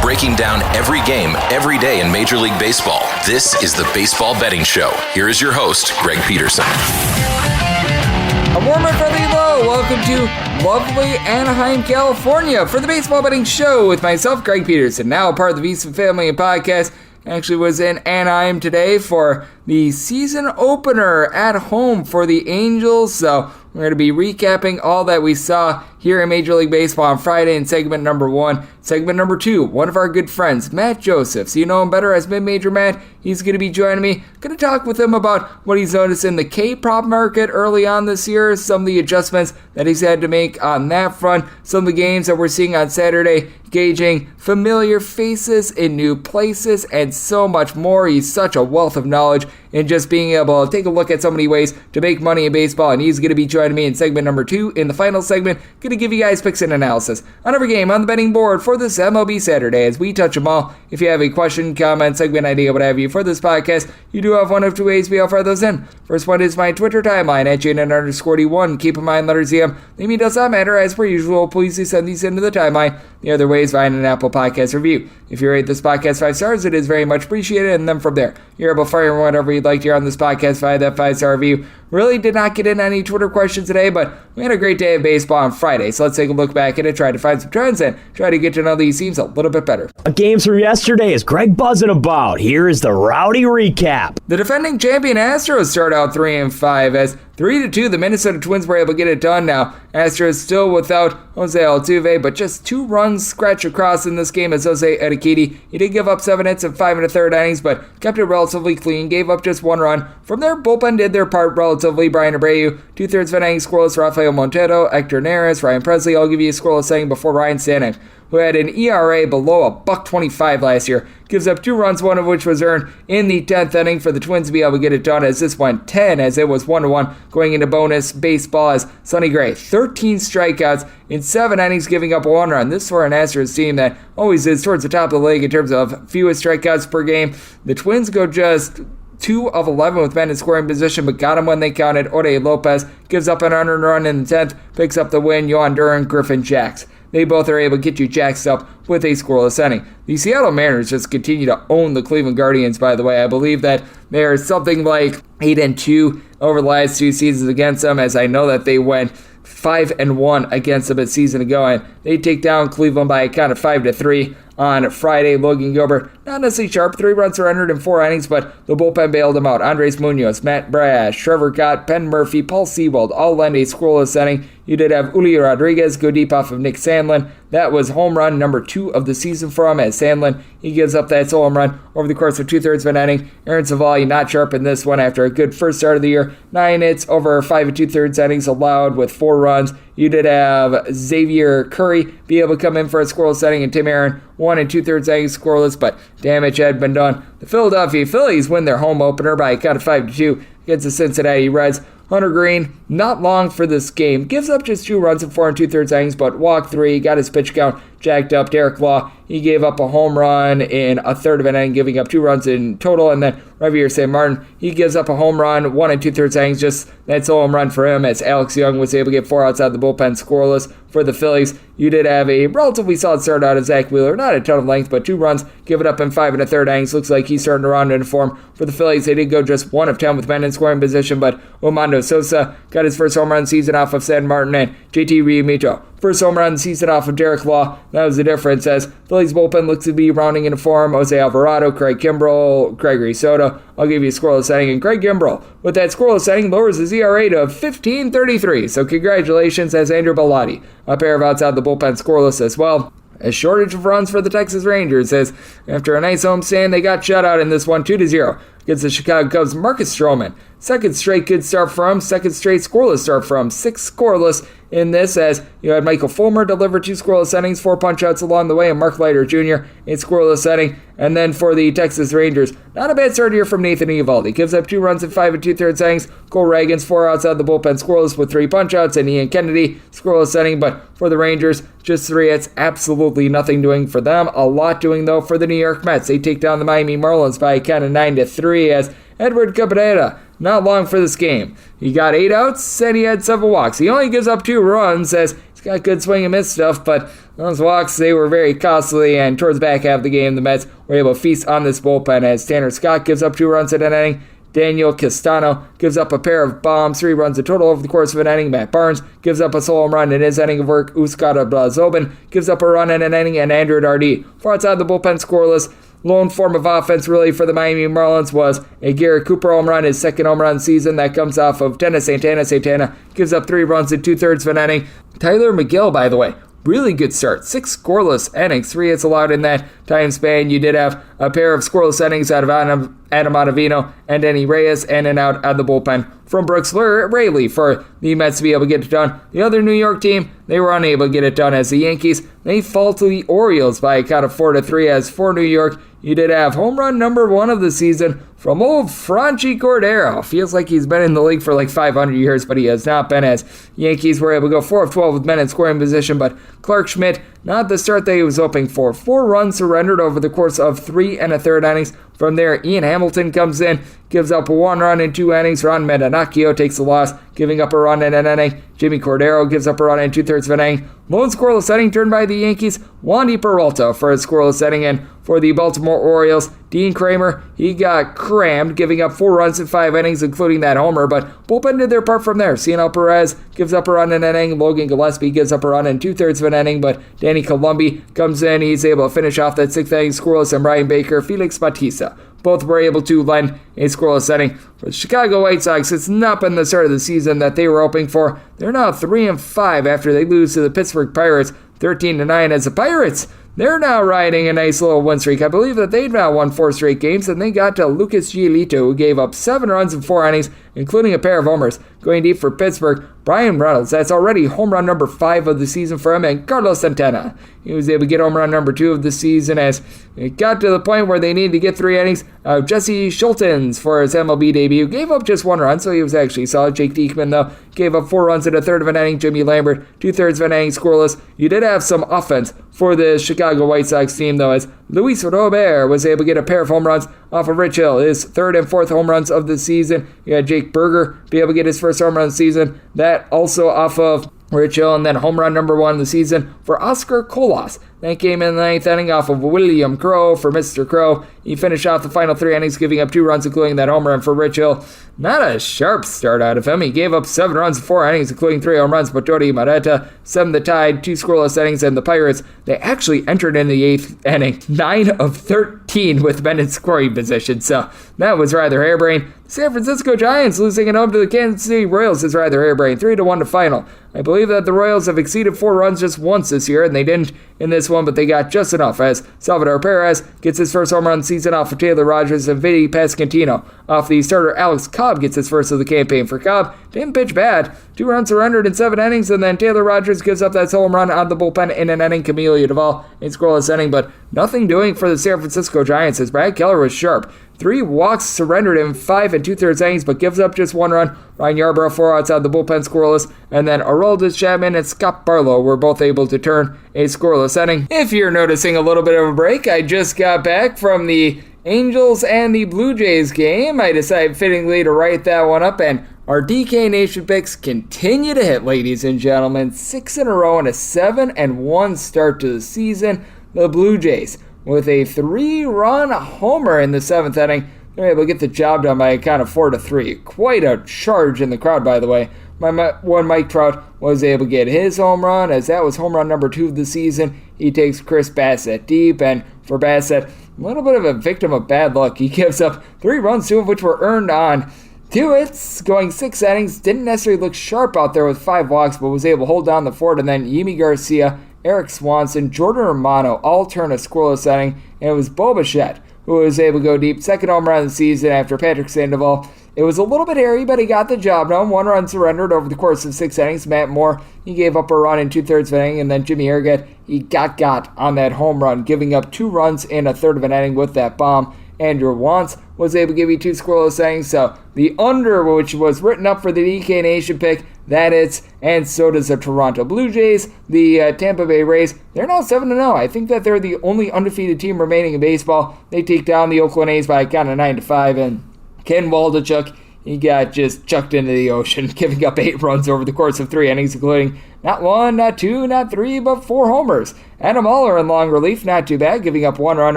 breaking down every game, every day in Major League Baseball. This is the Baseball Betting Show. Here is your host, Greg Peterson. A warm and friendly hello. Welcome to lovely Anaheim, California for the Baseball Betting Show with myself, Greg Peterson, now part of the VSiN Family and Podcast. Actually was in Anaheim today for the season opener at home for the Angels. So we're going to be recapping all that we saw here in Major League Baseball on Friday in segment number 1. Segment number 2, one of our good friends, Matt Joseph. So you know him better as Mid-Major Matt. He's going to be joining me. Going to talk with him about what he's noticed in the K-pop market early on this year, some of the adjustments that he's had to make on that front, some of the games that we're seeing on Saturday, gauging familiar faces in new places, and so much more. He's such a wealth of knowledge in just being able to take a look at so many ways to make money in baseball, and he's going to be joining me in segment number 2. In the final segment, going to give you guys picks and analysis on every game on the betting board for this MLB Saturday as we touch them all. If you have a question, comment, segment idea, what have you for this podcast, you do have one of two ways to be able to fire those in. First one is my Twitter timeline at JN_D1. Keep in mind, letters EM. The name does not matter. As per usual, please do send these into the timeline. The other way is via an Apple Podcast review. If you rate this podcast 5 stars, it is very much appreciated. And then from there, you're able to fire whatever you'd like to hear on this podcast via that 5-star review. Really did not get in any Twitter questions today, but we had a great day of baseball on Friday. So let's take a look back at it, try to find some trends, and try to get to know these teams a little bit better. Games from yesterday is Greg buzzing about. Here is the rowdy recap. The defending champion Astros start out 3-5 as 3-2, the Minnesota Twins were able to get it done now. Astros still without Jose Altuve, but just 2 runs scratched across in this game as Jose Urquidy. He did give up 7 hits and 5 1/3 innings, but kept it relatively clean, gave up just 1 run. From there, bullpen did their part relatively. Brian Abreu, 2/3 of an inning scoreless. Rafael Montero, Hector Neris, Ryan Presley, I'll give you a scoreless inning before Ryan Stanek, who had an ERA below $1.25 last year, gives up 2 runs, one of which was earned in the 10th inning for the Twins to be able to get it done, as this went 10 as it was 1-1 going into bonus baseball as Sonny Gray, 13 strikeouts in 7 innings, giving up 1 run. This for an Astros team that always is towards the top of the league in terms of fewest strikeouts per game. The Twins go just 2 of 11 with men in scoring position, but got him when they counted. Ode Lopez gives up an unearned run in the 10th, picks up the win. Yohan Duran, Griffin Jacks. They both are able to get you jacked up with a scoreless inning. The Seattle Mariners just continue to own the Cleveland Guardians, by the way. I believe that they're something like 8-2 over the last 2 seasons against them, as I know that they went 5-1 against them a season ago, and they take down Cleveland by a count of 5-3 on Friday. Logan Gilbert, not necessarily sharp, 3 runs surrendered in 4 innings, but the bullpen bailed him out. Andres Munoz, Matt Brash, Trevor Gott, Penn Murphy, Paul Sewald, all lend a scoreless inning. You did have Uli Rodriguez go deep off of Nick Sandlin. That was home run number 2 of the season for him, as Sandlin, he gives up that solo home run over the course of 2/3 of an inning. Aaron Savali not sharp in this one after a good first start of the year. 9 hits over 5 2/3 innings allowed with 4 runs. You did have Xavier Curry be able to come in for a scoreless inning, and Tim Aaron 1 2/3 innings scoreless, but damage had been done. The Philadelphia Phillies win their home opener by a count of 5-2 against the Cincinnati Reds. Hunter Green, not long for this game, gives up just 2 runs in 4 2/3 innings, but walked 3, got his pitch count jacked up. Derek Law, he gave up a home run in a third of an inning, giving up 2 runs in total, and then Javier St. Martin, he gives up a home run, 1 2/3 innings, just that solo home run for him, as Alex Young was able to get 4 outs out of the bullpen scoreless for the Phillies. You did have a relatively solid start out of Zach Wheeler, not a ton of length, but 2 runs, give it up in 5 1/3 innings. Looks like he's starting to round into form for the Phillies. They did go just 1 of 10 with men in scoring position, but Omando Sosa got his first home run season off of San Martin, and JT Realmuto, first home run season off of Derek Law. That was the difference, as Phillies bullpen looks to be rounding into form. Jose Alvarado, Craig Kimbrell, Gregory Soto. I'll give you a scoreless inning, and Craig Kimbrell, with that scoreless inning, lowers his ERA to 15.33. So congratulations, as Andrew Bellotti, a pair of outs out of the bullpen scoreless as well. A shortage of runs for the Texas Rangers, as after a nice homestand, they got shut out in this one 2-0 against the Chicago Cubs. Marcus Stroman, second straight good start for him, second straight scoreless start for him, 6 scoreless in this, as you had Michael Fulmer deliver 2 scoreless innings, 4 punch-outs along the way, and Mark Leiter Jr. in scoreless inning. And then for the Texas Rangers, not a bad start here from Nathan Eovaldi. Gives up 2 runs in 5 2/3 innings. Cole Reagans 4 outs out of the bullpen scoreless with 3 punch-outs, and Ian Kennedy scoreless inning. But for the Rangers, just 3 hits, absolutely nothing doing for them. A lot doing, though, for the New York Mets. They take down the Miami Marlins by a count of 9-3, as Edward Cabrera, not long for this game. He got 8 outs, and he had 7 walks. He only gives up 2 runs, as he's got good swing and miss stuff, but Those walks, they were very costly, and towards the back half of the game, the Mets were able to feast on this bullpen as Tanner Scott gives up 2 runs in an inning. Daniel Castano gives up a pair of bombs, 3 runs in total over the course of an inning. Matt Barnes gives up a solo home run in his inning of work. Uskata Blazobin gives up a run in an inning, and Andrew Dardy. Far outside the bullpen scoreless. Lone form of offense really for the Miami Marlins was a Garrett Cooper home run, his second home run season. That comes off of Dennis Santana. Santana gives up 3 runs in 2/3 of an inning. Tyler McGill, by the way, really good start. 6 scoreless innings, 3 hits allowed in that time span. You did have a pair of scoreless innings out of Adam Ottavino and Denny Reyes, and an out of the bullpen from Brooks Raley for the Mets to be able to get it done. The other New York team, they were unable to get it done as the Yankees, they fall to the Orioles by a count of 4-3. As for New York, you did have home run number 1 of the season from old Franchi Cordero. Feels like he's been in the league for like 500 years, but he has not been, as Yankees were able to go 4 of 12 with men in scoring position, but Clark Schmidt, not the start that he was hoping for. 4 runs surrendered over the course of 3 1/3 innings. From there, Ian Hamilton comes in, gives up 1 run in 2 innings. Ron Medanacchio takes the loss, giving up a run in an inning. Jimmy Cordero gives up a run in 2/3 of an inning. Lone scoreless inning turned by the Yankees, Wandy Peralta for a scoreless inning. And for the Baltimore Orioles, Dean Kramer, he got crammed, giving up 4 runs in 5 innings, including that homer, but bullpen did their part from there. Cianel Perez gives up a run in an inning. Logan Gillespie gives up a run in 2/3 of an inning, but Danny Columbi comes in. He's able to finish off that 6th inning scoreless, and Brian Baker, Felix Bautista, both were able to lend a scoreless inning. For the Chicago White Sox, it's not been the start of the season that they were hoping for. They're now 3-5 after they lose to the Pittsburgh Pirates 13-9, as the Pirates, they're now riding a nice little win streak. I believe that they've now won 4 straight games, and they got to Lucas Giolito, who gave up 7 runs in 4 innings, including a pair of homers. Going deep for Pittsburgh, Brian Reynolds, that's already home run number 5 of the season for him, and Carlos Santana, he was able to get home run number 2 of the season, as it got to the point where they needed to get 3 innings. Jesse Schultens for his MLB debut gave up just 1 run, so he was actually solid. Jake Diekman, though, gave up 4 runs in 1/3 of an inning. Jimmy Lambert, 2/3 of an inning scoreless. You did have some offense for the Chicago White Sox team, though, as Luis Robert was able to get a pair of home runs off of Rich Hill, his 3rd and 4th home runs of the season. You had Jake Berger be able to get his 1st home run of the season. That also off of Rich Hill, and then home run number 1 of the season for Oscar Colas. That came in the 9th inning off of William Crow for Mr. Crow. He finished off the final 3 innings, giving up 2 runs, including that home run for Rich Hill. Not a sharp start out of him. He gave up 7 runs in 4 innings, including 3 home runs. But Jody Maretta, 7 the tied, 2 scoreless innings, and the Pirates, they actually entered in the 8th inning, 9 of 13 with men in scoring position. So that was rather harebrained. San Francisco Giants losing at home to the Kansas City Royals is rather harebrained. 3-1 to final. I believe that the Royals have exceeded 4 runs just once this year, and they didn't in this one, but they got just enough, as Salvador Perez gets his 1st home run season off of Taylor Rogers, and Vinny Pasquantino off the starter Alex Cobb gets his 1st of the campaign. For Cobb, didn't pitch bad. 2 runs surrendered in 7 innings, and then Taylor Rogers gives up that home run on the bullpen in an inning. Camilo Duvall in scoreless inning, but nothing doing for the San Francisco Giants, as Brad Keller was sharp. 3 walks surrendered in 5 2/3 innings, but gives up just 1 run. Ryan Yarbrough 4 outside the bullpen scoreless, and then Aroldis Chapman and Scott Barlow were both able to turn a scoreless inning. If you're noticing a little bit of a break, I just got back from the Angels and the Blue Jays game. I decided fittingly to write that one up, and our DK Nation picks continue to hit, ladies and gentlemen. 6 in a row and a 7-1 start to the season. The Blue Jays, with a 3-run homer in the 7th inning, they're able to get the job done by a count of 4-3. Quite a charge in the crowd, by the way. Mike Trout was able to get his home run, as that was home run number 2 of the season. He takes Chris Bassett deep, and for Bassett, a little bit of a victim of bad luck. He gives up 3 runs, 2 of which were earned on 2 hits, going 6 innings. Didn't necessarily look sharp out there with 5 walks, but was able to hold down the fort, and then Yimi Garcia, Eric Swanson, Jordan Romano all turn a scoreless inning, and it was Bo Bichette who was able to go deep. 2nd home run of the season after Patrick Sandoval. It was a little bit hairy, but he got the job done. 1 run surrendered over the course of 6 innings. Matt Moore, he gave up a run in 2/3 of an inning, and then Jimmy Erget, he got on that home run, giving up 2 runs in 1/3 of an inning with that bomb. Andrew Wantz was able to give you 2 scoreless innings, so the under, which was written up for the DK Nation pick, that hits, and so does the Toronto Blue Jays. The Tampa Bay Rays, they're now 7-0. I think that they're the only undefeated team remaining in baseball. They take down the Oakland A's by a count of 9-5, and Ken Waldichuk, he got just chucked into the ocean, giving up 8 runs over the course of 3 innings, including not one, not two, not three, but 4 homers. Adam Muller in long relief, not too bad, giving up 1 run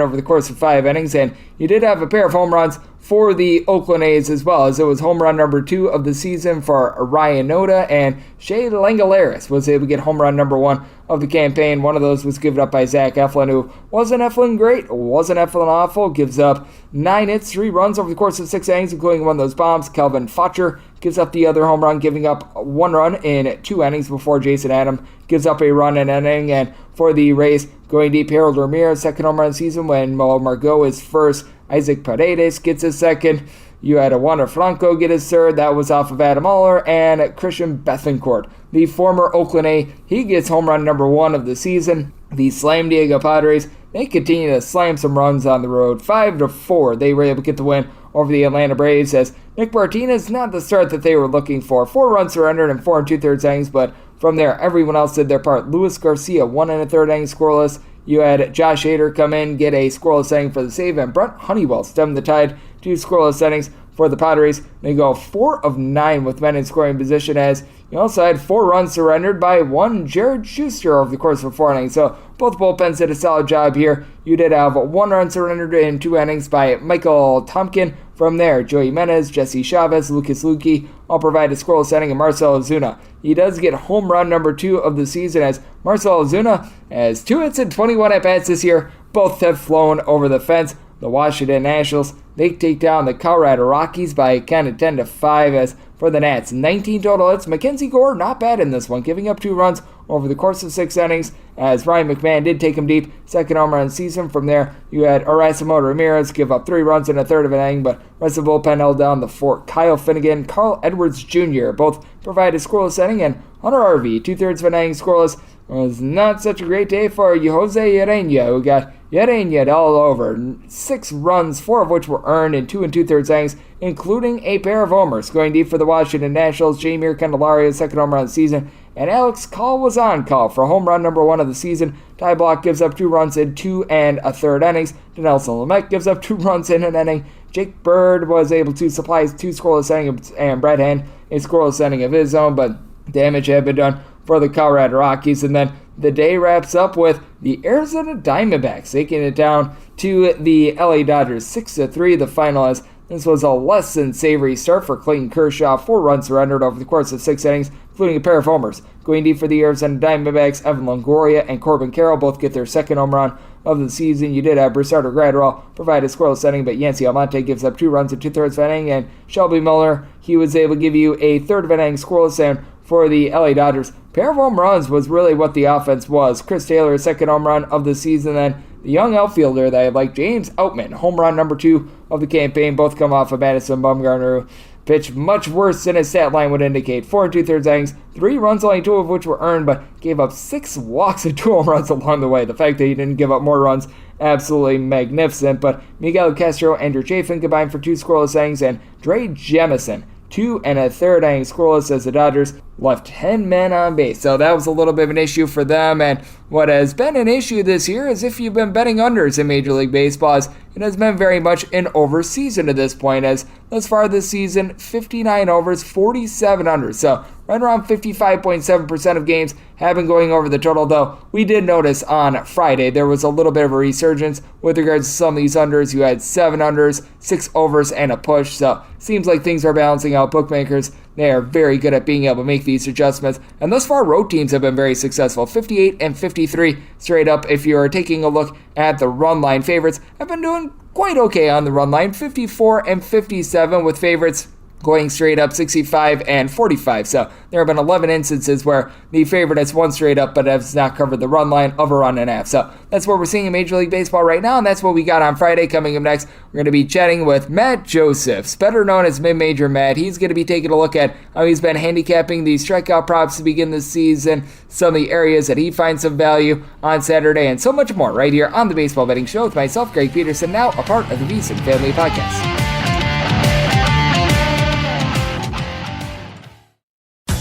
over the course of 5 innings, and you did have a pair of home runs for the Oakland A's as well, as it was home run number 2 of the season for Ryan Noda, and Shea Langelaris was able to get home run number 1 of the campaign. One of those was given up by Zach Eflin, who wasn't Eflin great, wasn't Eflin awful, gives up 9 hits, 3 runs over the course of 6 innings, including one of those bombs. Kelvin Fletcher gives up the other home run, giving up 1 run in 2 innings before Jason Adam gives up a run in an inning. And for the Rays, going deep, Harold Ramirez, second home run of the season when Margot is first. Isaac Paredes gets his second. You had a Wander Franco get his third. That was off of Adam Muller. And Christian Bethancourt, the former Oakland A, he gets home run number 1 of the season. The Slam Diego Padres, they continue to slam some runs on the road. 5-4, they were able to get the win over the Atlanta Braves, as Nick Martinez, not the start that they were looking for. 4 runs surrendered in 4 2/3 innings, but from there, everyone else did their part. Luis Garcia, 1 1/3 innings scoreless. You had Josh Hader come in, get a scoreless inning for the save, and Brent Honeywell stemmed the tide, 2 scoreless innings for the Padres. They go 4 of 9 with men in scoring position, as you also had 4 runs surrendered by one Jared Schuster over the course of 4 innings. So both bullpens did a solid job here. You did have 1 run surrendered in 2 innings by Michael Tompkin. From there, Joey Menez, Jesse Chavez, Lucas Luque all provide a scoreless inning, and Marcell Ozuna, he does get home run number 2 of the season, as Marcell Ozuna has 2 hits and 21 at-bats this year. Both have flown over the fence. The Washington Nationals, they take down the Colorado Rockies by a count of 10-5, as for the Nats, 19 total hits. Mackenzie Gore, not bad in this one, giving up 2 runs over the course of 6 innings, as Ryan McMahon did take him deep, second home run of the season. From there, you had Erasmo Ramirez give up 3 runs in a third of an inning, but rest of the bullpen held down the fort. Kyle Finnegan, Carl Edwards Jr. both provide a scoreless inning, and Hunter Harvey, 2/3 of an inning scoreless. It was not such a great day for Jose Urena, who got Urena all over. 6 runs, 4 of which were earned in 2 2/3 innings, including a pair of homers. Going deep for the Washington Nationals, Jeimer Candelario, second home run of the season, and Alex Call was on call for home run number 1 of the season. Ty Block gives up 2 runs in 2 1/3 innings. Denelson Lamet gives up 2 runs in an inning. Jake Bird was able to supply 2 scoreless innings, and Brad Hand a scoreless inning of his own, but damage had been done for the Colorado Rockies. And then the day wraps up with the Arizona Diamondbacks taking it down to the LA Dodgers 6-3. The final, as this was a less than savory start for Clayton Kershaw. 4 runs surrendered over the course of 6 innings, including a pair of homers. Going deep for the Arizona Diamondbacks, Evan Longoria and Corbin Carroll both get their second home run of the season. You did have Brisardo Gradwell provide a scoreless inning, but Yancy Almonte gives up 2 runs in 2/3 of an inning, and Shelby Miller, he was able to give you a third of an inning scoreless. And for the LA Dodgers, pair of home runs was really what the offense was. Chris Taylor, second home run of the season, then the young outfielder that I like, James Outman, home run number 2 of the campaign. Both come off of Madison Bumgarner, who pitched much worse than his stat line would indicate. 4 2/3 innings, 3 runs, only 2 of which were earned, but gave up 6 walks and 2 home runs along the way. The fact that he didn't give up more runs, absolutely magnificent. But Miguel Castro, Andrew Chafin combined for 2 scoreless innings, and Dre Jemison, 2 1/3 innings scoreless, as the Dodgers left 10 men on base. So that was a little bit of an issue for them. And what has been an issue this year is if you've been betting unders in Major League Baseball, it has been very much an over season to this point, as thus far this season, 59 overs, 47 unders. So right around 55.7% of games have been going over the total, though we did notice on Friday there was a little bit of a resurgence with regards to some of these unders. You had 7 unders, 6 overs, and a push. So seems like things are balancing out. Bookmakers, they are very good at being able to make these adjustments. And thus far, road teams have been very successful. 58 and 53 straight up. If you're taking a look at the run line, favorites have been doing quite okay on the run line. 54 and 57 with favorites going straight up, 65 and 45. So there have been 11 instances where the favorite has won straight up but has not covered the run line of a run and a half. So that's what we're seeing in Major League Baseball right now, and that's what we got on Friday. Coming up next, we're going to be chatting with Matt Josephs, better known as Mid-Major Matt. He's going to be taking a look at how he's been handicapping the strikeout props to begin the season, some of the areas that he finds some value on Saturday, and so much more right here on the Baseball Betting Show with myself, Greg Peterson, now a part of the VSiN Family Podcast.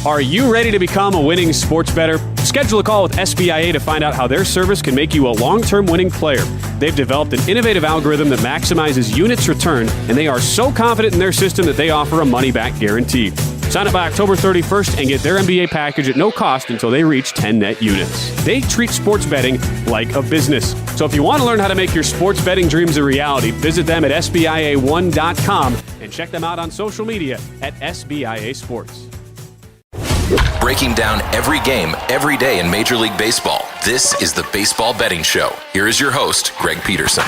Are you ready to become a winning sports bettor? Schedule a call with SBIA to find out how their service can make you a long-term winning player. They've developed an innovative algorithm that maximizes units returned, and they are so confident in their system that they offer a money-back guarantee. Sign up by October 31st and get their NBA package at no cost until they reach 10 net units. They treat sports betting like a business. So if you want to learn how to make your sports betting dreams a reality, visit them at SBIA1.com and check them out on social media at SBIA Sports. Breaking down every game, every day in Major League Baseball. This is the Baseball Betting Show. Here is your host, Greg Peterson.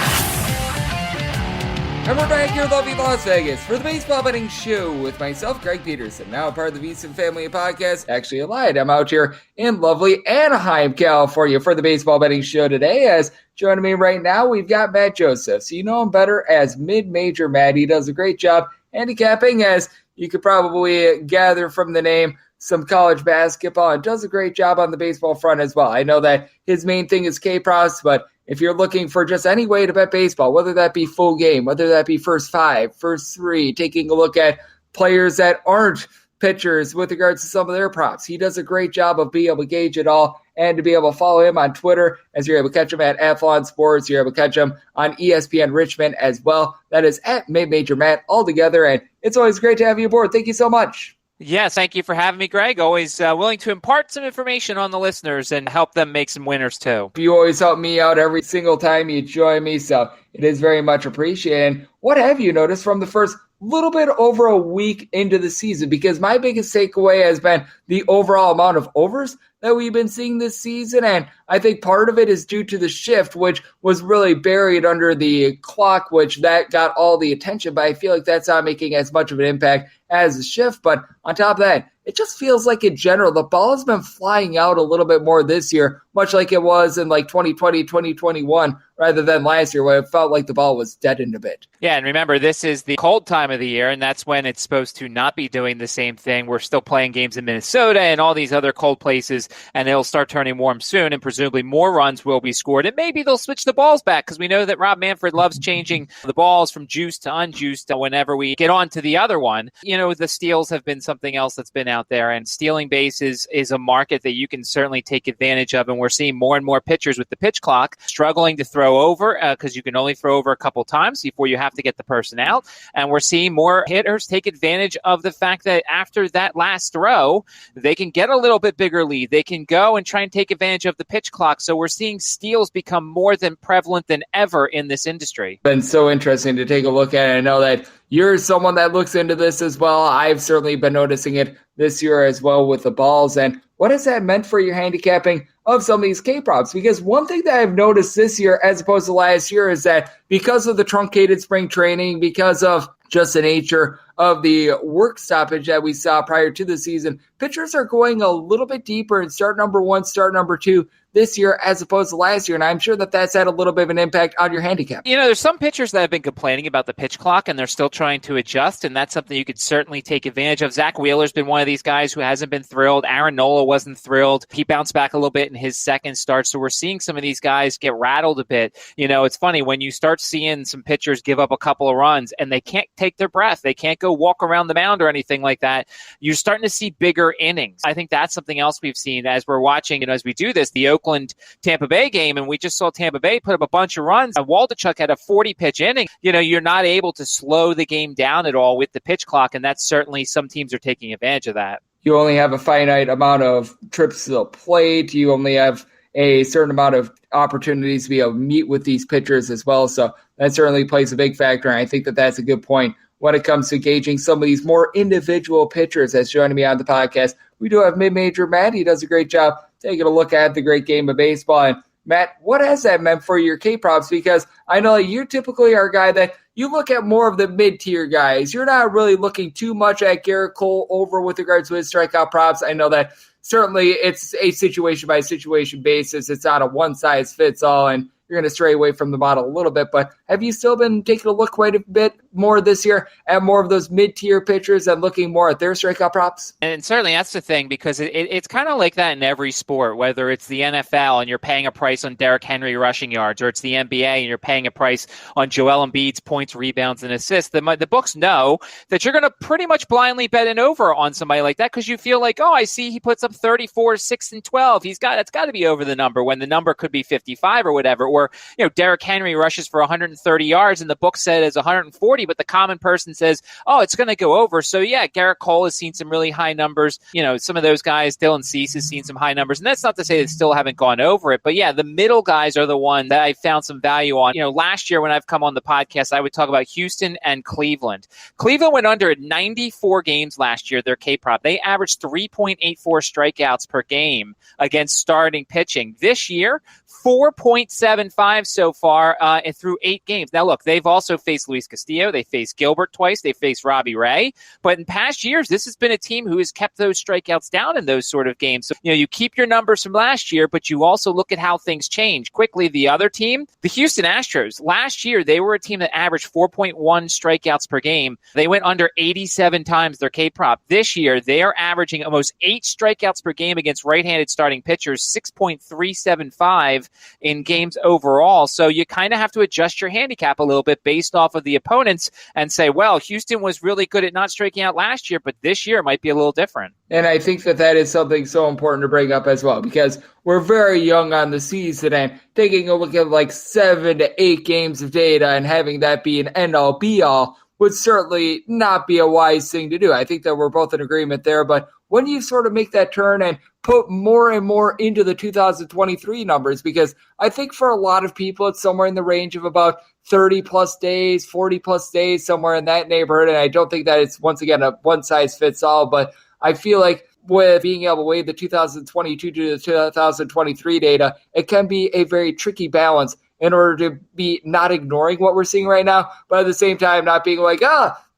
And we're back here in lovely Las Vegas for the Baseball Betting Show with myself, Greg Peterson, now a part of the VSiN family of podcasts. Actually, a light. I'm out here in lovely Anaheim, California for the Baseball Betting Show today. As joining me right now, we've got Matt Joseph. So you know him better as Mid-Major Matt. He does a great job handicapping, as you could probably gather from the name, some college basketball, and does a great job on the baseball front as well. I know that his main thing is K-Props, but if you're looking for just any way to bet baseball, whether that be full game, whether that be first five, first three, taking a look at players that aren't pitchers with regards to some of their props, he does a great job of being able to gauge it all and to be able to follow him on Twitter, as you're able to catch him at Athlon Sports. You're able to catch him on ESPN Richmond as well. That is at Mid-Major Matt altogether, and it's always great to have you aboard. Thank you so much. Yes, thank you for having me, Greg. Always willing to impart some information on the listeners and help them make some winners, too. You always help me out every single time you join me, so it is very much appreciated. And what have you noticed from the first little bit over a week into the season? Because my biggest takeaway has been the overall amount of overs that we've been seeing this season, and I think part of it is due to the shift, which was really buried under the clock, which that got all the attention, but I feel like that's not making as much of an impact as the shift. But on top of that, it just feels like in general, the ball has been flying out a little bit more this year, much like it was in like 2020, 2021, rather than last year where it felt like the ball was deadened a bit. Yeah, and remember, this is the cold time of the year, and that's when it's supposed to not be doing the same thing. We're still playing games in Minnesota and all these other cold places, and it'll start turning warm soon, and presumably more runs will be scored. And maybe they'll switch the balls back, because we know that Rob Manfred loves changing the balls from juiced to unjuiced whenever we get on to the other one. You know, the steals have been something else that's been out there, and stealing bases is a market that you can certainly take advantage of, and we're seeing more and more pitchers with the pitch clock struggling to throw over, because you can only throw over a couple times before you have to get the person out. And we're seeing more hitters take advantage of the fact that after that last throw, they can get a little bit bigger lead. They can go and try and take advantage of the pitch clock. So we're seeing steals become more than prevalent than ever in this industry. Been so interesting to take a look at it. I know that you're someone that looks into this as well. I've certainly been noticing it this year as well with the balls. And what has that meant for your handicapping of some of these K-props? Because one thing that I've noticed this year as opposed to last year is that because of the truncated spring training, because of just the nature of the work stoppage that we saw prior to the season, pitchers are going a little bit deeper in start number one, start number two this year as opposed to last year. And I'm sure that that's had a little bit of an impact on your handicap. You know, there's some pitchers that have been complaining about the pitch clock and they're still trying to adjust. And that's something you could certainly take advantage of. Zach Wheeler's been one of these guys who hasn't been thrilled. Aaron Nola wasn't thrilled. He bounced back a little bit in his second start. So we're seeing some of these guys get rattled a bit. You know, it's funny when you start seeing some pitchers give up a couple of runs and they can't take their breath. They can't go walk around the mound or anything like that. You're starting to see bigger innings. I think that's something else we've seen as we're watching, you know, as we do this, the Oakland Tampa Bay game, and we just saw Tampa Bay put up a bunch of runs. Waldichuk had a 40-pitch inning. You know, you're not able to slow the game down at all with the pitch clock, and that's certainly some teams are taking advantage of that. You only have a finite amount of trips to the plate. You only have a certain amount of opportunities to be able to meet with these pitchers as well. So that certainly plays a big factor, and I think that that's a good point when it comes to gauging some of these more individual pitchers. As joining me on the podcast, we do have Mid-Major Matt. He does a great job taking a look at the great game of baseball. And Matt, what has that meant for your K-props? Because I know you typically are a guy that you look at more of the mid-tier guys. You're not really looking too much at Garrett Cole over with regards to his strikeout props. I know that certainly it's a situation-by-situation basis. It's not a one-size-fits-all, and you're going to stray away from the model a little bit. But have you still been taking a look quite a bit more this year at more of those mid-tier pitchers and looking more at their strikeout props? And certainly that's the thing, because it's kind of like that in every sport, whether it's the NFL and you're paying a price on Derrick Henry rushing yards, or it's the NBA and you're paying a price on Joel Embiid's points, rebounds, and assists. The books know that you're going to pretty much blindly bet an over on somebody like that because you feel like, oh, I see he puts up 34, 6, and 12. That's got to be over the number when the number could be 55 or whatever. Or, you know, Derrick Henry rushes for 130 yards and the book said it's 140 40, but the common person says, oh, it's going to go over. So yeah, Garrett Cole has seen some really high numbers. Some of those guys, Dylan Cease has seen some high numbers, and that's not to say they still haven't gone over it. But yeah, the middle guys are the one that I found some value on. Last year when I've come on the podcast, I would talk about Houston and Cleveland. Cleveland went under at 94 games last year, their K-prop. They averaged 3.84 strikeouts per game against starting pitching. This year, 4.75 so far through 8 games. Now, look, they've also faced Luis Castillo. They faced Gilbert twice. They faced Robbie Ray. But in past years, this has been a team who has kept those strikeouts down in those sort of games. So, you keep your numbers from last year, but you also look at how things change. Quickly, the other team, the Houston Astros. Last year, they were a team that averaged 4.1 strikeouts per game. They went under 87 times their K-prop. This year, they are averaging almost 8 strikeouts per game against right-handed starting pitchers, 6.375 in games overall. So you kind of have to adjust your handicap a little bit based off of the opponents and say, well, Houston was really good at not striking out last year, but this year it might be a little different. And I think that is something so important to bring up as well, because we're very young on the season, and taking a look at like 7 to 8 games of data and having that be an end-all be-all would certainly not be a wise thing to do. I think that we're both in agreement there, but when you sort of make that turn and put more and more into the 2023 numbers, because I think for a lot of people, it's somewhere in the range of about 30 plus days, 40 plus days, somewhere in that neighborhood. And I don't think that it's, once again, a one size fits all, but I feel like with being able to weigh the 2022 to the 2023 data, it can be a very tricky balance in order to be not ignoring what we're seeing right now, but at the same time not being like,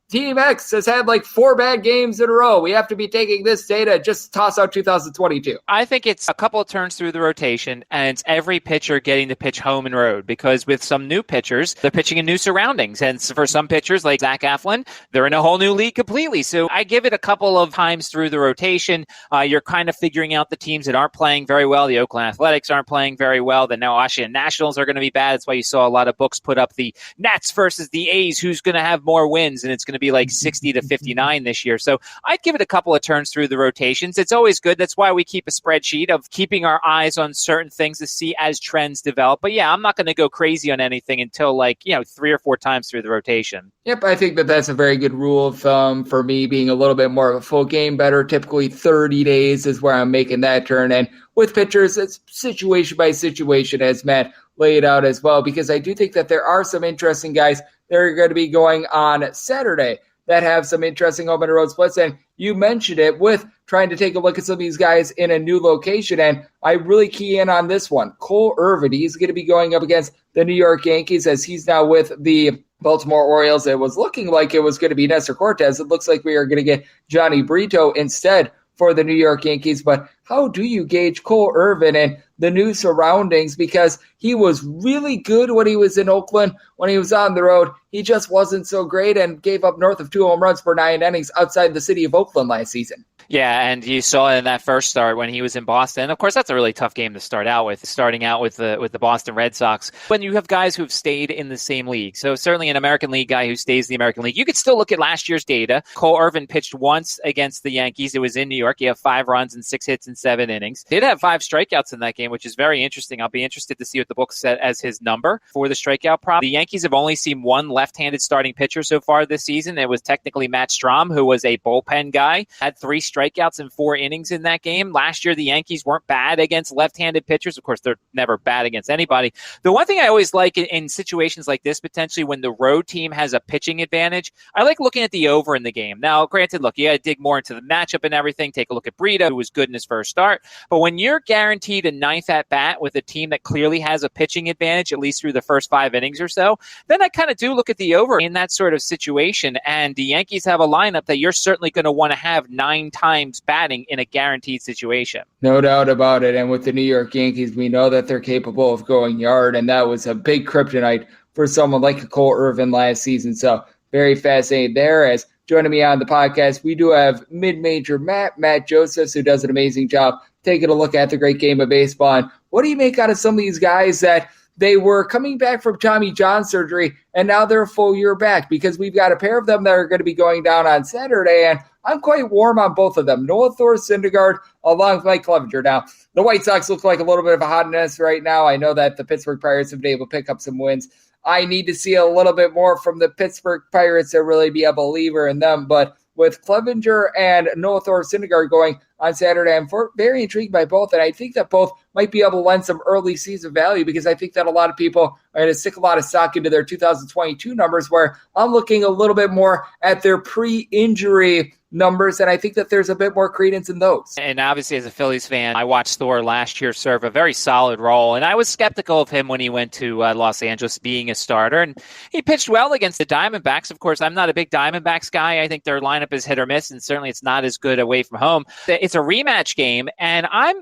Team X has had like 4 bad games in a row. We have to be taking this data, just toss out 2022. I think it's a couple of turns through the rotation, and it's every pitcher getting to pitch home and road, because with some new pitchers, they're pitching in new surroundings. And for some pitchers like Zach Eflin, they're in a whole new league completely. So I give it a couple of times through the rotation. You're kind of figuring out the teams that aren't playing very well. The Oakland Athletics aren't playing very well. The Washington Nationals are going to be bad. That's why you saw a lot of books put up the Nats versus the A's, who's going to have more wins, and it's going to be like 60 to 59 this year. So I'd give it a couple of turns through the rotations. It's always good. That's why we keep a spreadsheet of keeping our eyes on certain things to see as trends develop. But yeah, I'm not going to go crazy on anything until 3 or 4 times through the rotation. Yep, I think that that's a very good rule of thumb for me, being a little bit more of a full game better. Typically 30 days is where I'm making that turn. And with pitchers, it's situation by situation, as Matt laid out as well, because I do think that there are some interesting guys that are going to be going on Saturday that have some interesting home and road splits. And you mentioned it with trying to take a look at some of these guys in a new location. And I really key in on this one. Cole Irvin, he's going to be going up against the New York Yankees, as he's now with the Baltimore Orioles. It was looking like it was going to be Nestor Cortez. It looks like we are going to get Johnny Brito instead for the New York Yankees. But how do you gauge Cole Irvin and the new surroundings? Because he was really good when he was in Oakland. When he was on the road, he just wasn't so great and gave up north of 2 home runs per 9 innings outside the city of Oakland last season. Yeah, and you saw in that first start when he was in Boston. Of course, that's a really tough game to start out with, starting out with the Boston Red Sox. When you have guys who've stayed in the same league, so certainly an American League guy who stays in the American League, you could still look at last year's data. Cole Irvin pitched once against the Yankees. It was in New York. He had 5 runs and 6 hits in 7 innings. Did have 5 strikeouts in that game, which is very interesting. I'll be interested to see what the book set as his number for the strikeout prop. The Yankees have only seen one left-handed starting pitcher so far this season. It was technically Matt Strahm, who was a bullpen guy, had 3 strikeouts in 4 innings in that game. Last year, the Yankees weren't bad against left-handed pitchers. Of course, they're never bad against anybody. The one thing I always like in situations like this, potentially when the road team has a pitching advantage, I like looking at the over in the game. Now, granted, look, you got to dig more into the matchup and everything. Take a look at Brito, who was good in his first start. But when you're guaranteed a 9th at bat with a team that clearly has a pitching advantage, at least through the first 5 innings or so, then I kind of do look at the over in that sort of situation. And the Yankees have a lineup that you're certainly going to want to have 9 times batting in a guaranteed situation. No doubt about it. And with the New York Yankees, we know that they're capable of going yard, and that was a big kryptonite for someone like Cole Irvin last season. So very fascinating there. As joining me on the podcast, we do have mid-major Matt Josephs, who does an amazing job taking a look at the great game of baseball. And what do you make out of some of these guys that they were coming back from Tommy John surgery, and now they're a full year back? Because we've got a pair of them that are going to be going down on Saturday, and I'm quite warm on both of them. Noah Thor-Syndergaard along with Mike Clevenger. Now, the White Sox look like a little bit of a hot mess right now. I know that the Pittsburgh Pirates have been able to pick up some wins I need to see a little bit more from the Pittsburgh Pirates to really be a believer in them. But with Clevenger and Noah Thorpe-Syndergaard going on Saturday, I'm very intrigued by both, and I think that both might be able to lend some early season value because I think that a lot of people are going to stick a lot of stock into their 2022 numbers, where I'm looking a little bit more at their pre-injury numbers, and I think that there's a bit more credence in those. And obviously, as a Phillies fan, I watched Thor last year serve a very solid role, and I was skeptical of him when he went to Los Angeles being a starter, and he pitched well against the Diamondbacks. Of course, I'm not a big Diamondbacks guy. I think their lineup is hit or miss, and certainly it's not as good away from home. It's a rematch game, and I'm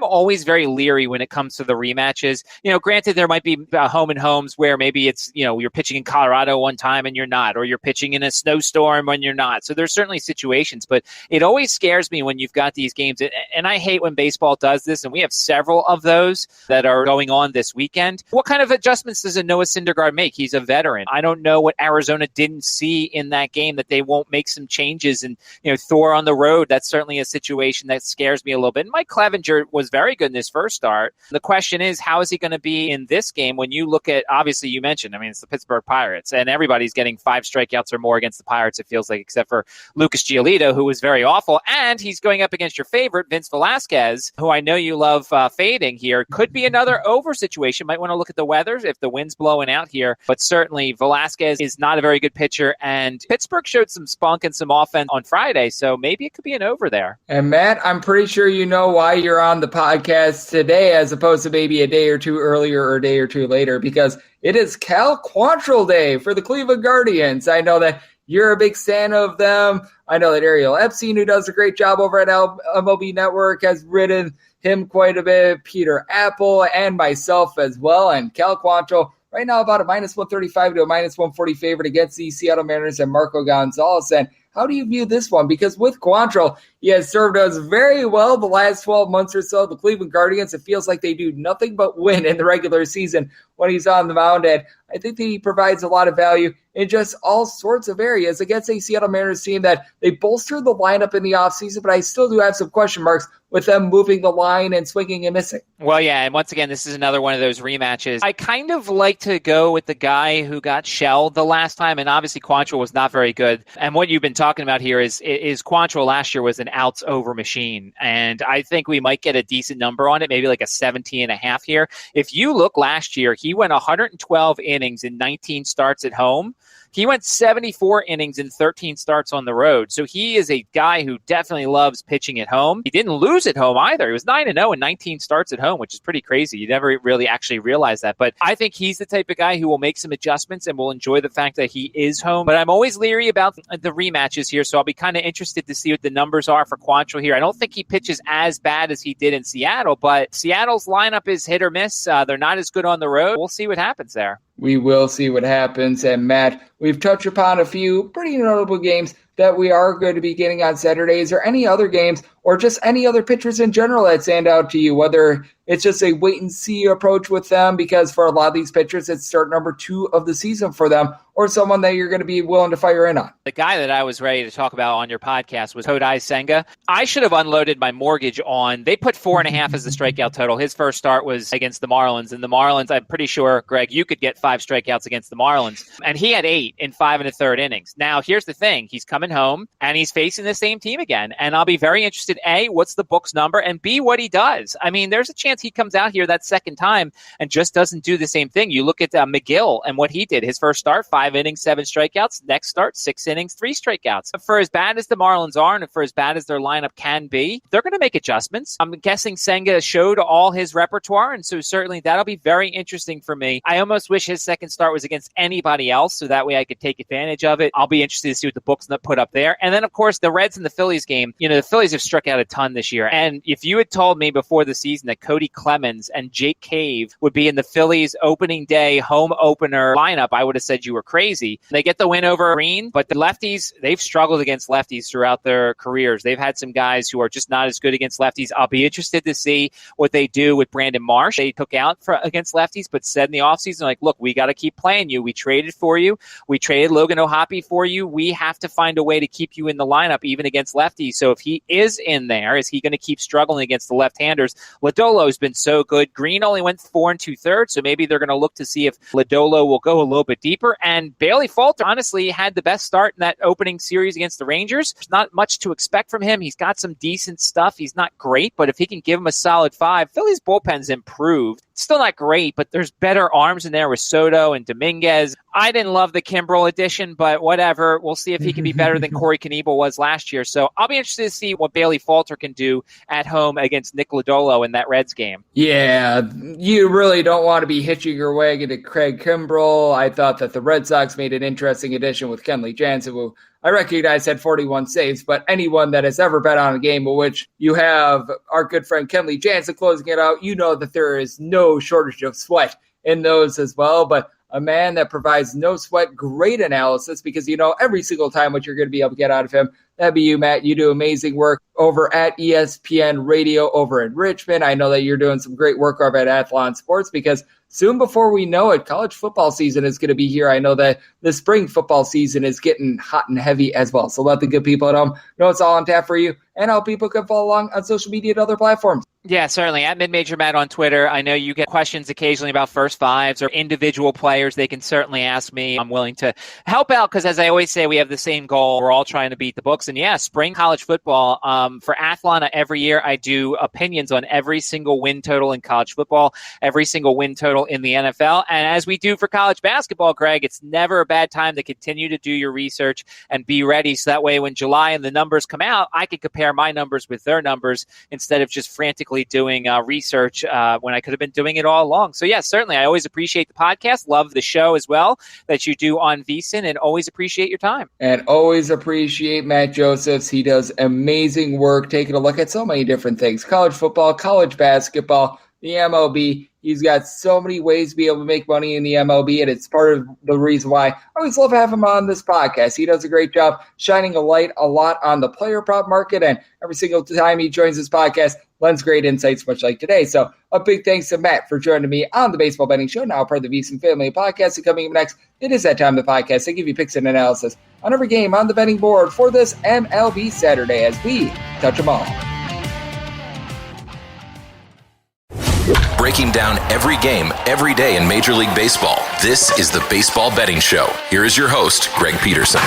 always very leery when it comes to the rematches. Granted, there might be home and homes where maybe it's, you're pitching in Colorado one time and you're not, or you're pitching in a snowstorm when you're not. So there's certainly situations, but it always scares me when you've got these games. And I hate when baseball does this, and we have several of those that are going on this weekend. What kind of adjustments does a Noah Syndergaard make? He's a veteran. I don't know what Arizona didn't see in that game that they won't make some changes. And, Thor on the road, that's certainly a situation that scares me a little bit. And Mike Clevenger was very good in his first start. The question is, how is he going to be in this game when you look at, obviously you mentioned, it's the Pittsburgh Pirates, and everybody's getting 5 strikeouts or more against the Pirates, it feels like, except for Lucas Giolito, who was very awful. And he's going up against your favorite, Vince Velasquez, who I know you love fading here. Could be another over situation. Might want to look at the weather if the wind's blowing out here. But certainly Velasquez is not a very good pitcher, and Pittsburgh showed some spunk and some offense on Friday, so maybe it could be an over there. And Matt, I'm pretty sure you know why you're on the podcast today as opposed to maybe a day or two earlier or a day or two later, because it is Cal Quantrill Day for the Cleveland Guardians. I know that you're a big fan of them. I know that Ariel Epstein, who does a great job over at MLB Network, has ridden him quite a bit. Peter Apple and myself as well. And Cal Quantrill right now about a -135 to a -140 favorite against the Seattle Mariners and Marco Gonzalez. And how do you view this one? Because with Quantrill, he has served us very well the last 12 months or so. The Cleveland Guardians, it feels like they do nothing but win in the regular season when he's on the mound. And I think that he provides a lot of value in just all sorts of areas against a Seattle Mariners team that they bolstered the lineup in the offseason, but I still do have some question marks with them moving the line and swinging and missing. Well, yeah, and once again, this is another one of those rematches. I kind of like to go with the guy who got shelled the last time, and obviously Quantrill was not very good. And what you've been talking about here is Quantrill last year was an outs over machine, and I think we might get a decent number on it, maybe like a 17.5 here. If you look last year, he went 112 innings in 19 starts at home. He went 74 innings in 13 starts on the road. So he is a guy who definitely loves pitching at home. He didn't lose at home either. He was 9-0 in 19 starts at home, which is pretty crazy. You never really actually realize that. But I think he's the type of guy who will make some adjustments and will enjoy the fact that he is home. But I'm always leery about the rematches here, so I'll be kind of interested to see what the numbers are for Quantrill here. I don't think he pitches as bad as he did in Seattle, but Seattle's lineup is hit or miss. They're not as good on the road. We'll see what happens there. We will see what happens. And Matt, we've touched upon a few pretty notable games that we are going to be getting on Saturdays, or any other games, or just any other pitchers in general that stand out to you, whether it's just a wait-and-see approach with them, because for a lot of these pitchers, it's start number 2 of the season for them, or someone that you're going to be willing to fire in on. The guy that I was ready to talk about on your podcast was Kodai Senga. I should have unloaded my mortgage on. They put 4.5 as the strikeout total. His first start was against the Marlins, and the Marlins, I'm pretty sure, Greg, you could get 5 strikeouts against the Marlins, and he had 8 in 5 1/3 innings. Now, here's the thing. He's coming home, and he's facing the same team again, and I'll be very interested, A, what's the book's number, and B, what he does. I mean, there's a chance he comes out here that second time and just doesn't do the same thing. You look at McGill and what he did. His first start, 5 innings, 7 strikeouts. Next start, 6 innings, 3 strikeouts. For as bad as the Marlins are, and for as bad as their lineup can be, they're going to make adjustments. I'm guessing Senga showed all his repertoire, and so certainly that'll be very interesting for me. I almost wish his second start was against anybody else, so that way I could take advantage of it. I'll be interested to see what the books put up there. And then, of course, the Reds and the Phillies game. The Phillies have struck out a ton this year. And if you had told me before the season that Cody Clemens and Jake Cave would be in the Phillies opening day home opener lineup, I would have said you were crazy. They get the win over Green, but the lefties, they've struggled against lefties throughout their careers. They've had some guys who are just not as good against lefties. I'll be interested to see what they do with Brandon Marsh. They took out against lefties, but said in the offseason, like, look, we got to keep playing you. We traded for you. We traded Logan O'Hoppe for you. We have to find a way to keep you in the lineup, even against lefties. So if he is in there. Is he going to keep struggling against the left-handers? Lodolo's been so good. Green only went 4 2/3, so maybe they're going to look to see if Lodolo will go a little bit deeper. And Bailey Falter, honestly, had the best start in that opening series against the Rangers. There's not much to expect from him. He's got some decent stuff. He's not great, but if he can give him a solid 5, Philly's bullpen's improved. It's still not great, but there's better arms in there with Soto and Dominguez. I didn't love the Kimbrel addition, but whatever. We'll see if he can be better than Corey Knebel was last year. So I'll be interested to see what Bailey Falter can do at home against Nick Lodolo in that Reds game. Yeah, you really don't want to be hitching your wagon to Craig Kimbrel. I thought that the Red Sox made an interesting addition with Kenley Jansen, who I recognize had 41 saves, but anyone that has ever bet on a game in which you have our good friend Kenley Jansen closing it out, you know that there is no shortage of sweat in those as well. But a man that provides no sweat, great analysis, because you know every single time what you're going to be able to get out of him. That'd be you, Matt. You do amazing work over at ESPN Radio over in Richmond. I know that you're doing some great work over at Athlon Sports, because soon before we know it, college football season is going to be here. I know that the spring football season is getting hot and heavy as well. So let the good people at home know it's all on tap for you, and how people can follow along on social media and other platforms. Yeah, certainly. At Mid-Major Matt on Twitter. I know you get questions occasionally about first fives or individual players. They can certainly ask me. I'm willing to help out because, as I always say, we have the same goal. We're all trying to beat the books. And yeah, spring college football. For Athlon, every year I do opinions on every single win total in college football, every single win total in the NFL. And as we do for college basketball, Greg, it's never a bad time to continue to do your research and be ready. So that way when July and the numbers come out, I can compare my numbers with their numbers instead of just frantically doing research when I could have been doing it all along. So yeah, certainly. I always appreciate the podcast. Love the show as well that you do on VSiN, and always appreciate your time. And always appreciate Matt Josephs. He does amazing work taking a look at so many different things. College football, college basketball, the MLB. He's got so many ways to be able to make money in the MLB, and it's part of the reason why I always love having him on this podcast. He does a great job shining a light a lot on the player prop market, and every single time he joins this podcast, lends great insights, much like today. So a big thanks to Matt for joining me on the Baseball Betting Show, now part of the VSiN Family Podcast. And coming up next, it is that time of the podcast. I give you picks and analysis on every game on the betting board for this MLB Saturday as we touch them all. Breaking down every game, every day in Major League Baseball. This is the Baseball Betting Show. Here is your host, Greg Peterson.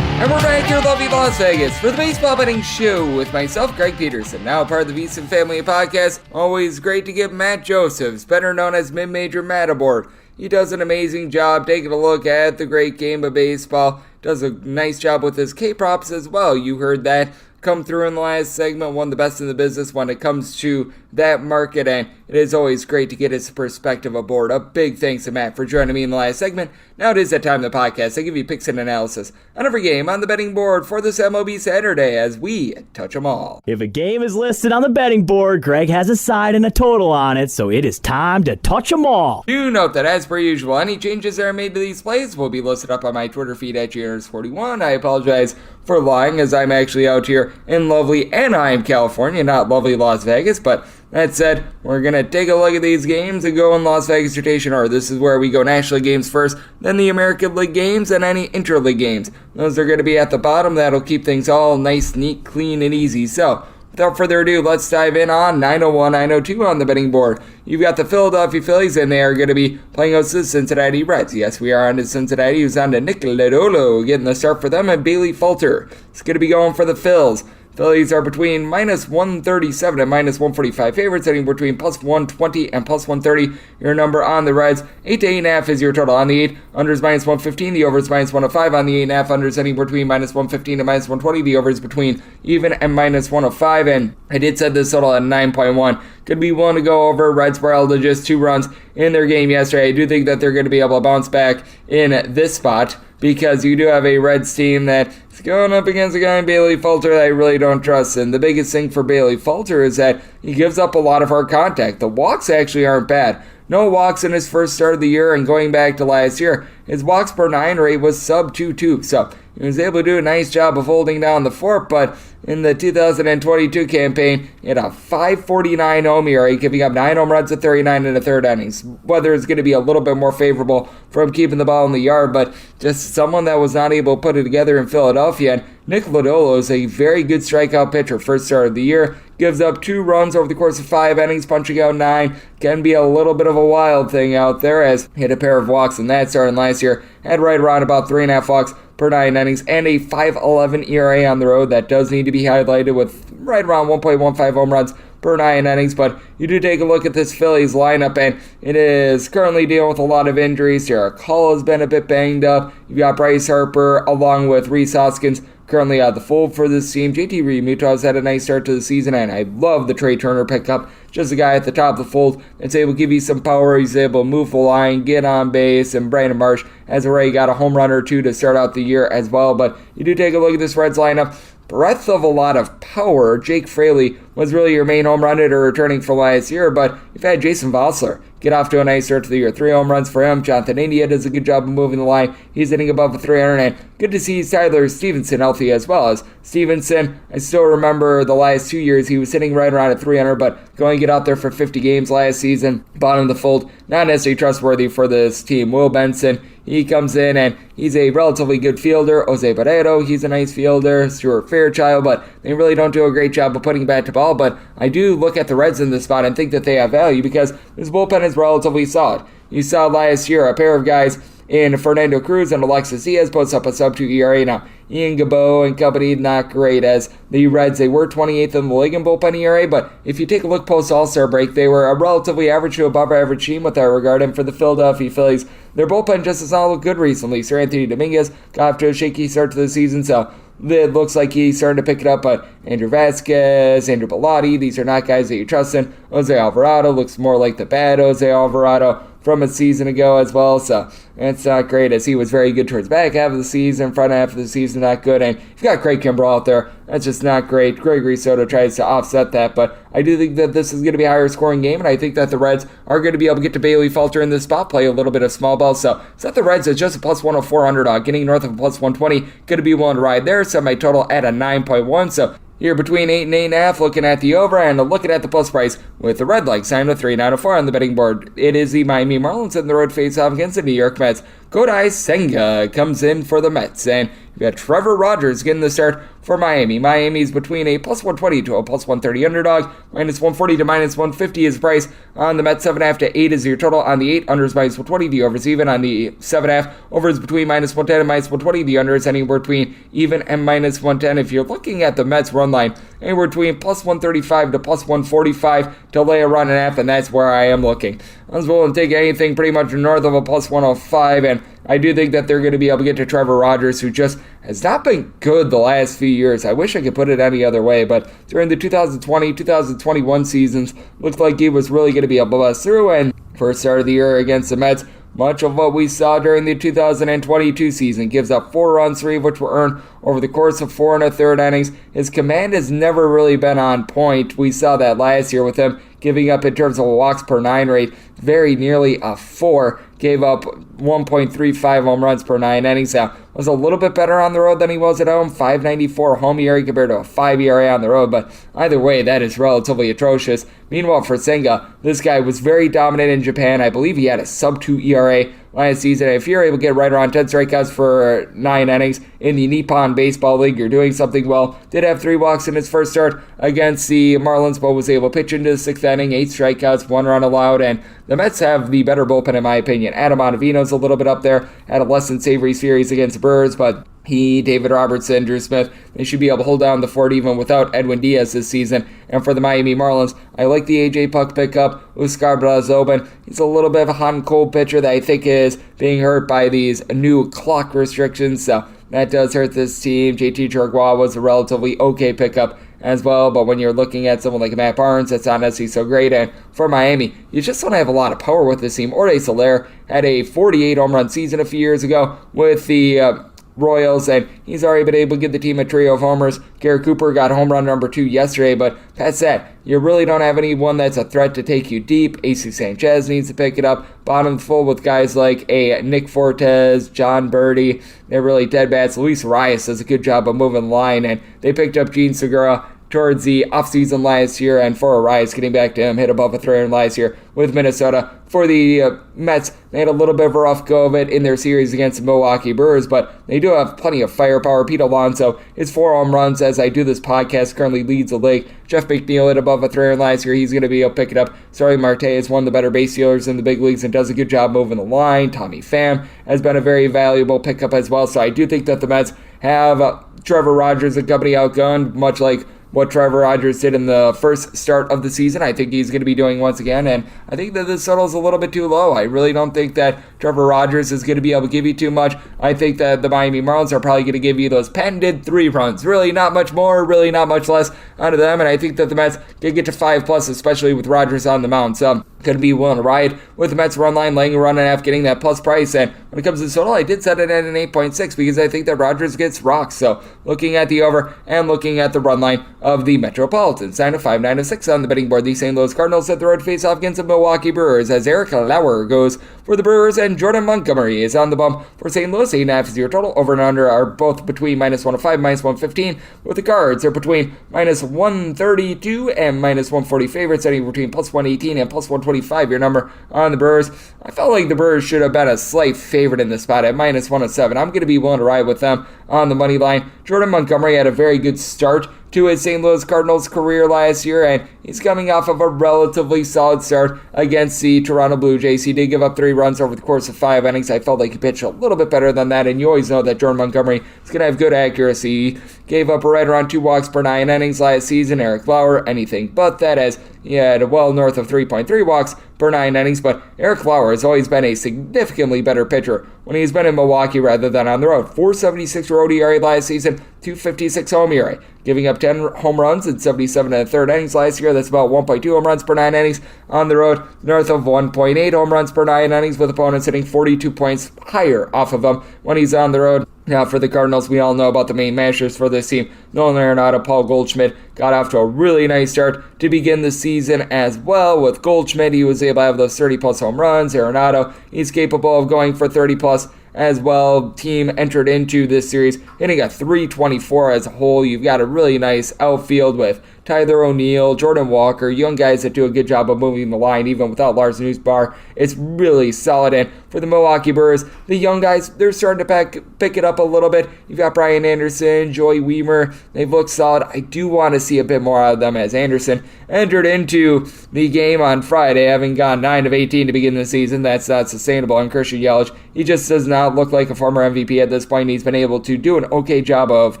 And we're back here in lovely Las Vegas for the Baseball Betting Show with myself, Greg Peterson, now part of the VSiN Family Podcast. Always great to get Matt Josephs, better known as Mid-Major Matt, aboard. He does an amazing job taking a look at the great game of baseball. Does a nice job with his K-props as well. You heard that come through in the last segment, one of the best in the business when it comes to that market, and it is always great to get his perspective aboard. A big thanks to Matt for joining me in the last segment. Now it is that time of the podcast. I give you picks and analysis on every game on the betting board for this MLB Saturday as we touch them all. If a game is listed on the betting board, Greg has a side and a total on it, so it is time to touch them all. Do note that, as per usual, any changes that are made to these plays will be listed up on my Twitter feed at GNers41. I apologize for lying, as I'm actually out here in lovely Anaheim, California, not lovely Las Vegas, but that said, we're going to take a look at these games and go in Las Vegas rotation order. This is where we go National League games first, then the American League games, and any Interleague games. Those are going to be at the bottom. That'll keep things all nice, neat, clean, and easy. So, without further ado, let's dive in on 901, 902 on the betting board. You've got the Philadelphia Phillies, and they are going to be playing host to the Cincinnati Reds. Yes, we are on to Cincinnati, who's on to Nick Lodolo, getting the start for them, and Bailey Falter. It's going to be going for the Phils. Phillies are between minus 137 and minus 145 favorites, heading between plus 120 and plus 130. Your number on the Reds, 8 to 8.5 is your total on the 8. Under is minus 115. The over is minus 105 on the 8.5. Under is heading between minus 115 and minus 120. The over is between even and minus 105. And I did set this total at 9.1. Could be willing to go over. Reds were held to just 2 runs in their game yesterday. I do think that they're going to be able to bounce back in this spot, because you do have a Reds team that is going up against a guy in Bailey Falter that I really don't trust. And the biggest thing for Bailey Falter is that he gives up a lot of hard contact. The walks actually aren't bad. No walks in his first start of the year, and going back to last year, his walks per 9 rate was sub 2.2. So he was able to do a nice job of holding down the fort, but in the 2022 campaign, he had a 5.49 home ERA, giving up 9 home runs at 39 in the third innings. Weather is going to be a little bit more favorable for him keeping the ball in the yard, but just someone that was not able to put it together in Philadelphia. And Nick Lodolo is a very good strikeout pitcher. First start of the year, gives up 2 runs over the course of 5 innings, punching out 9. Can be a little bit of a wild thing out there, as hit a pair of walks in that start last year. Had right around about 3.5 walks per 9 innings, and a 5.11 ERA on the road. That does need to be highlighted, with right around 1.15 home runs per 9 innings. But you do take a look at this Phillies lineup, and it is currently dealing with a lot of injuries. Jarrett Hall has been a bit banged up. You've got Bryce Harper along with Rhys Hoskins currently out the fold for this team. JT Realmuto has had a nice start to the season, and I love the Trey Turner pickup. Just a guy at the top of the fold that's able to give you some power. He's able to move the line, get on base, and Brandon Marsh has already got a home run or 2 to start out the year as well. But you do take a look at this Reds lineup. Breadth of a lot of power. Jake Fraley was really your main home run hitter returning for last year, but you've had Jason Vossler get off to a nice start to the year. 3 home runs for him. Jonathan India does a good job of moving the line. He's hitting above the 300, and good to see Tyler Stevenson healthy as well. As Stevenson, I still remember the last 2 years he was hitting right around at 300, but going to get out there for 50 games last season. Bottom of the fold, not necessarily trustworthy for this team. Will Benson, he comes in and he's a relatively good fielder. Jose Barrero, he's a nice fielder. Stuart Fairchild, but they really don't do a great job of putting bat to ball. But I do look at the Reds in this spot and think that they have value because this bullpen is relatively solid. You saw last year a pair of guys in Fernando Cruz and Alexis Diaz post up a sub-2 ERA. Now, Ian Gabo and company, not great, as the Reds, they were 28th in the league in bullpen ERA, but if you take a look post-All-Star break, they were a relatively average to above average team with that regard. And for the Philadelphia Phillies, their bullpen just has not looked good recently. Sir Anthony Dominguez got off to a shaky start to the season, so it looks like he's starting to pick it up, but Andrew Vasquez, Andrew Bellotti, these are not guys that you trust in. Jose Alvarado looks more like the bad Jose Alvarado from a season ago as well, so it's not great, as he was very good towards back half of the season, front half of the season not good, and you've got Craig Kimbrell out there, that's just not great. Gregory Soto tries to offset that, but I do think that this is going to be a higher scoring game, and I think that the Reds are going to be able to get to Bailey Falter in this spot, play a little bit of small ball, so set the Reds as just a plus 104 underdog, getting north of a plus 120, going to be willing to ride there, set my total at a 9.1, so here between 8 and 8.5, looking at the over and looking at the plus price with the red leg signed with 3.94 on the betting board. It is the Miami Marlins in the road face-off against the New York Mets. Kodai Senga comes in for the Mets, and you've got Trevor Rogers getting the start for Miami. Miami's between a plus 120 to a plus 130 underdog. Minus 140 to minus 150 is the price on the Mets. 7.5 to 8 is your total on the 8. Unders minus 120. The overs even on the 7.5. Overs between minus 110 and minus 120. The unders anywhere between even and minus 110. If you're looking at the Mets run line, anywhere between plus 135 to plus 145 to lay a run and a half, and that's where I am looking. I was willing to take anything pretty much north of a plus 105, and I do think that they're going to be able to get to Trevor Rogers, who just has not been good the last few years. I wish I could put it any other way, but during the 2020, 2021 seasons, looked like he was really going to be able to bust through, and first start of the year against the Mets, much of what we saw during the 2022 season. Gives up 4 runs, 3 of which were earned over the course of 4 1/3 innings. His command has never really been on point. We saw that last year with him giving up, in terms of a walks per 9 rate, very nearly a 4. Gave up 1.35 home runs per 9 innings. Now, was a little bit better on the road than he was at home. 5.94 home ERA compared to a 5 ERA on the road, but either way, that is relatively atrocious. Meanwhile, for Senga, this guy was very dominant in Japan. I believe he had a sub-2 ERA last season. If you're able to get right around 10 strikeouts for 9 innings in the Nippon Baseball League, you're doing something well. Did have 3 walks in his first start against the Marlins, but was able to pitch into the 6th inning, 8 strikeouts, 1 run allowed, and the Mets have the better bullpen in my opinion. Adam Ottavino's a little bit up there, had a less than savory series against the Brewers, but he, David Robertson, Drew Smith, they should be able to hold down the fort even without Edwin Diaz this season. And for the Miami Marlins, I like the A.J. Puck pickup. Oscar Brazoban, he's a little bit of a hot and cold pitcher that I think is being hurt by these new clock restrictions, so that does hurt this team. JT Chargois was a relatively okay pickup as well, but when you're looking at someone like Matt Barnes, that's not necessarily so great. And for Miami, you just don't have a lot of power with this team. Jorge Soler had a 48 home run season a few years ago with the Royals, and he's already been able to give the team a trio of homers. Garrett Cooper got home run number 2 yesterday, but past that, you really don't have anyone that's a threat to take you deep. AC Sanchez needs to pick it up. Bottom full with guys like Nick Fortes, John Birdie. They're really dead bats. Luis Arias does a good job of moving the line, and they picked up Gene Segura towards the offseason last year, and for Arias, getting back to him, hit above a 300 last year with Minnesota. For the Mets, they had a little bit of a rough go of it in their series against the Milwaukee Brewers, but they do have plenty of firepower. Pete Alonso, his 4 home runs as I do this podcast, currently leads the league. Jeff McNeil hit above a 300 last year. He's going to be able to pick it up. Starling Marte is one of the better base stealers in the big leagues and does a good job moving the line. Tommy Pham has been a very valuable pickup as well, so I do think that the Mets have Trevor Rogers and company outgunned, much like what Trevor Rogers did in the first start of the season. I think he's going to be doing once again, and I think that this total is a little bit too low. I really don't think that Trevor Rogers is going to be able to give you too much. I think that the Miami Marlins are probably going to give you those patented 3 runs. Really not much more, really not much less out of them, and I think that the Mets can get to 5+, especially with Rogers on the mound. So going to be willing to ride with the Mets run line, laying a run and a half, getting that plus price. And when it comes to the total, I did set it at an 8.6 because I think that Rogers gets rocked. So looking at the over and looking at the run line of the Metropolitans, 9-5, 9-6 on the betting board. The St. Louis Cardinals set the road face off against the Milwaukee Brewers as Eric Lauer goes for the Brewers and Jordan Montgomery is on the bump for St. Louis. 8.5 is your total. Over and under are both between -105, -115. With the Cards, they're between -132 and -140 favorites, setting between +118 and +125. Your number on the Brewers. I felt like the Brewers should have been a slight favorite in this spot at -107. I'm going to be willing to ride with them on the money line. Jordan Montgomery had a very good start to his St. Louis Cardinals career last year, and he's coming off of a relatively solid start against the Toronto Blue Jays. He did give up 3 runs over the course of 5 innings. I felt like he pitched a little bit better than that, and you always know that Jordan Montgomery is going to have good accuracy. He gave up right around 2 walks per 9 innings last season. Eric Lauer, anything but that, as he had well north of 3.3 walks per 9 innings, but Eric Lauer has always been a significantly better pitcher when he's been in Milwaukee rather than on the road. 4.76 road ERA last season, 2.56 home ERA, giving up 10 home runs in 77 1/3 innings last year. That's about 1.2 home runs per 9 innings on the road, north of 1.8 home runs per 9 innings, with opponents hitting 42 points higher off of him when he's on the road. Now, for the Cardinals, we all know about the main mashers for this team. Nolan Arenado, Paul Goldschmidt got off to a really nice start to begin the season as well. With Goldschmidt, he was able to have those 30-plus home runs. Arenado, he's capable of going for 30-plus as well. Team entered into this series hitting a 324 as a whole. You've got a really nice outfield with Tyler O'Neill, Jordan Walker, young guys that do a good job of moving the line even without Lars Noosbar. It's really solid. And for the Milwaukee Brewers, the young guys, they're starting to pick it up a little bit. You've got Brian Anderson, Joey Weimer. They've looked solid. I do want to see a bit more out of them as Anderson entered into the game on Friday, having gone 9 of 18 to begin the season. That's not sustainable. And Christian Yelich, he just does not look like a former MVP at this point. He's been able to do an okay job of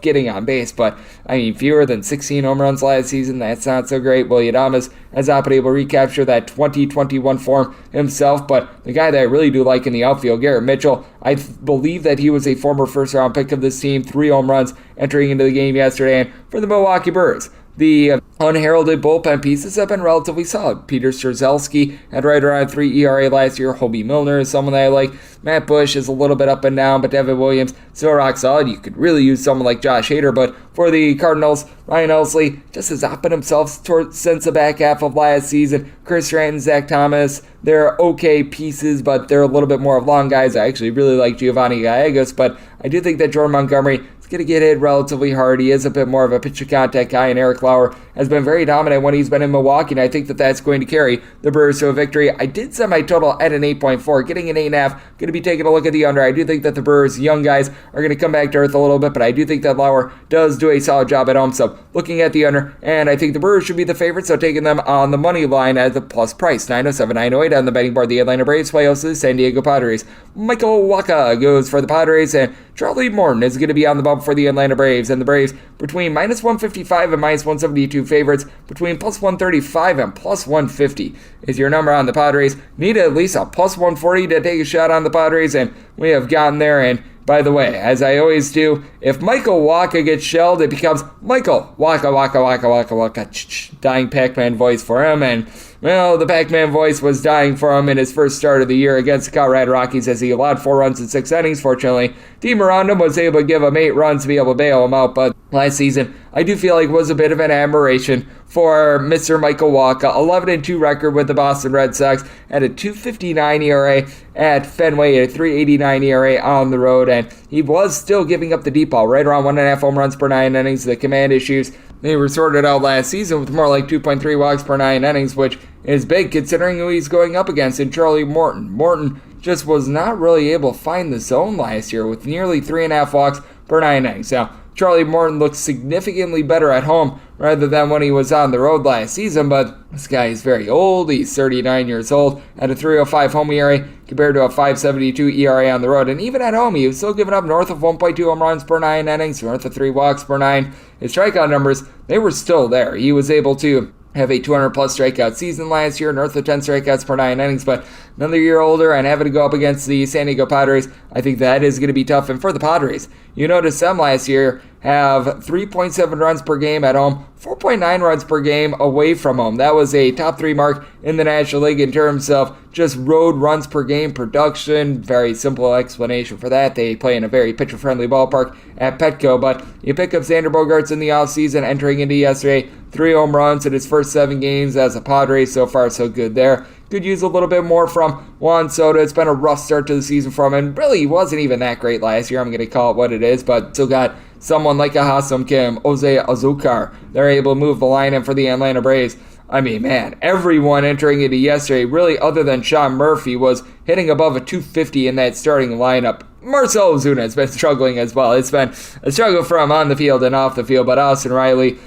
getting on base, but I mean, fewer than 16 home runs last season, that's not so great. Willie Adames has not been able to recapture that 2021 form himself, but the guy that I really do like in the outfield, Garrett Mitchell, I believe that he was a former first-round pick of this team, 3 home runs entering into the game yesterday. And for the Milwaukee Brewers, the unheralded bullpen pieces have been relatively solid. Peter Strzelski had right around 3 ERA last year. Hobie Milner is someone that I like. Matt Bush is a little bit up and down, but Devin Williams still rock solid. You could really use someone like Josh Hader, but for the Cardinals, Ryan Helsley just has not been himself since the back half of last season. Chris Stratton, Zach Thomas, they're okay pieces, but they're a little bit more of long guys. I actually really like Giovanni Gallegos, but I do think that Jordan Montgomery going to get hit relatively hard. He is a bit more of a pitch contact guy, and Eric Lauer has been very dominant when he's been in Milwaukee, and I think that that's going to carry the Brewers to a victory. I did set my total at an 8.4, getting an 8.5. Going to be taking a look at the under. I do think that the Brewers, young guys, are going to come back to earth a little bit, but I do think that Lauer does do a solid job at home. So looking at the under, and I think the Brewers should be the favorite, so taking them on the money line at the plus price, 907, 908 on the betting board. The Atlanta Braves play host the San Diego Padres. Michael Wacha goes for the Padres, and Charlie Morton is going to be on the bump for the Atlanta Braves, and the Braves between -155 and -172 favorites, between +135 and +150 is your number on the Padres. Need at least a +140 to take a shot on the Padres, and we have gotten there, and by the way, as I always do, if Michael Wacha gets shelled, it becomes Michael Wacha, dying Pac-Man voice for him, and well, the Pac-Man voice was dying for him in his first start of the year against the Colorado Rockies as he allowed 4 runs in 6 innings. Fortunately, team around him was able to give him 8 runs to be able to bail him out, but last season, I do feel like it was a bit of an aberration for Mr. Michael Wacha. 11-2 record with the Boston Red Sox at a 2.59 ERA at Fenway, a 3.89 ERA on the road, and he was still giving up the deep ball, right around 1.5 home runs per 9 innings. The command issues, they were sorted out last season with more like 2.3 walks per 9 innings, which is big considering who he's going up against in Charlie Morton. Morton just was not really able to find the zone last year with nearly 3.5 walks per 9 innings. Now, Charlie Morton looks significantly better at home rather than when he was on the road last season, but this guy is very old. He's 39 years old at a 3.05 home ERA compared to a 5.72 ERA on the road. And even at home, he was still giving up north of 1.2 home runs per 9 innings, north of 3 walks per 9. His strikeout numbers, they were still there. He was able to have a 200-plus strikeout season last year, north of 10 strikeouts per 9 innings, but another year older and having to go up against the San Diego Padres, I think that is going to be tough. And for the Padres, you notice them last year have 3.7 runs per game at home, 4.9 runs per game away from home. That was a top 3 mark in the National League in terms of just road runs per game production. Very simple explanation for that. They play in a very pitcher-friendly ballpark at Petco, but you pick up Xander Bogaerts in the offseason, entering into yesterday, 3 home runs in his first 7 games as a Padre. So far, so good there. Could use a little bit more from Juan Soto. It's been a rough start to the season from him, and really he wasn't even that great last year. I'm going to call it what it is, but still got someone like a Ha-Seong Kim, Jose Azocar. They're able to move the line in for the Atlanta Braves. I mean, man, everyone entering into yesterday, really other than Sean Murphy, was hitting above a 250 in that starting lineup. Marcell Ozuna has been struggling as well. It's been a struggle for him on the field and off the field, but Austin Riley,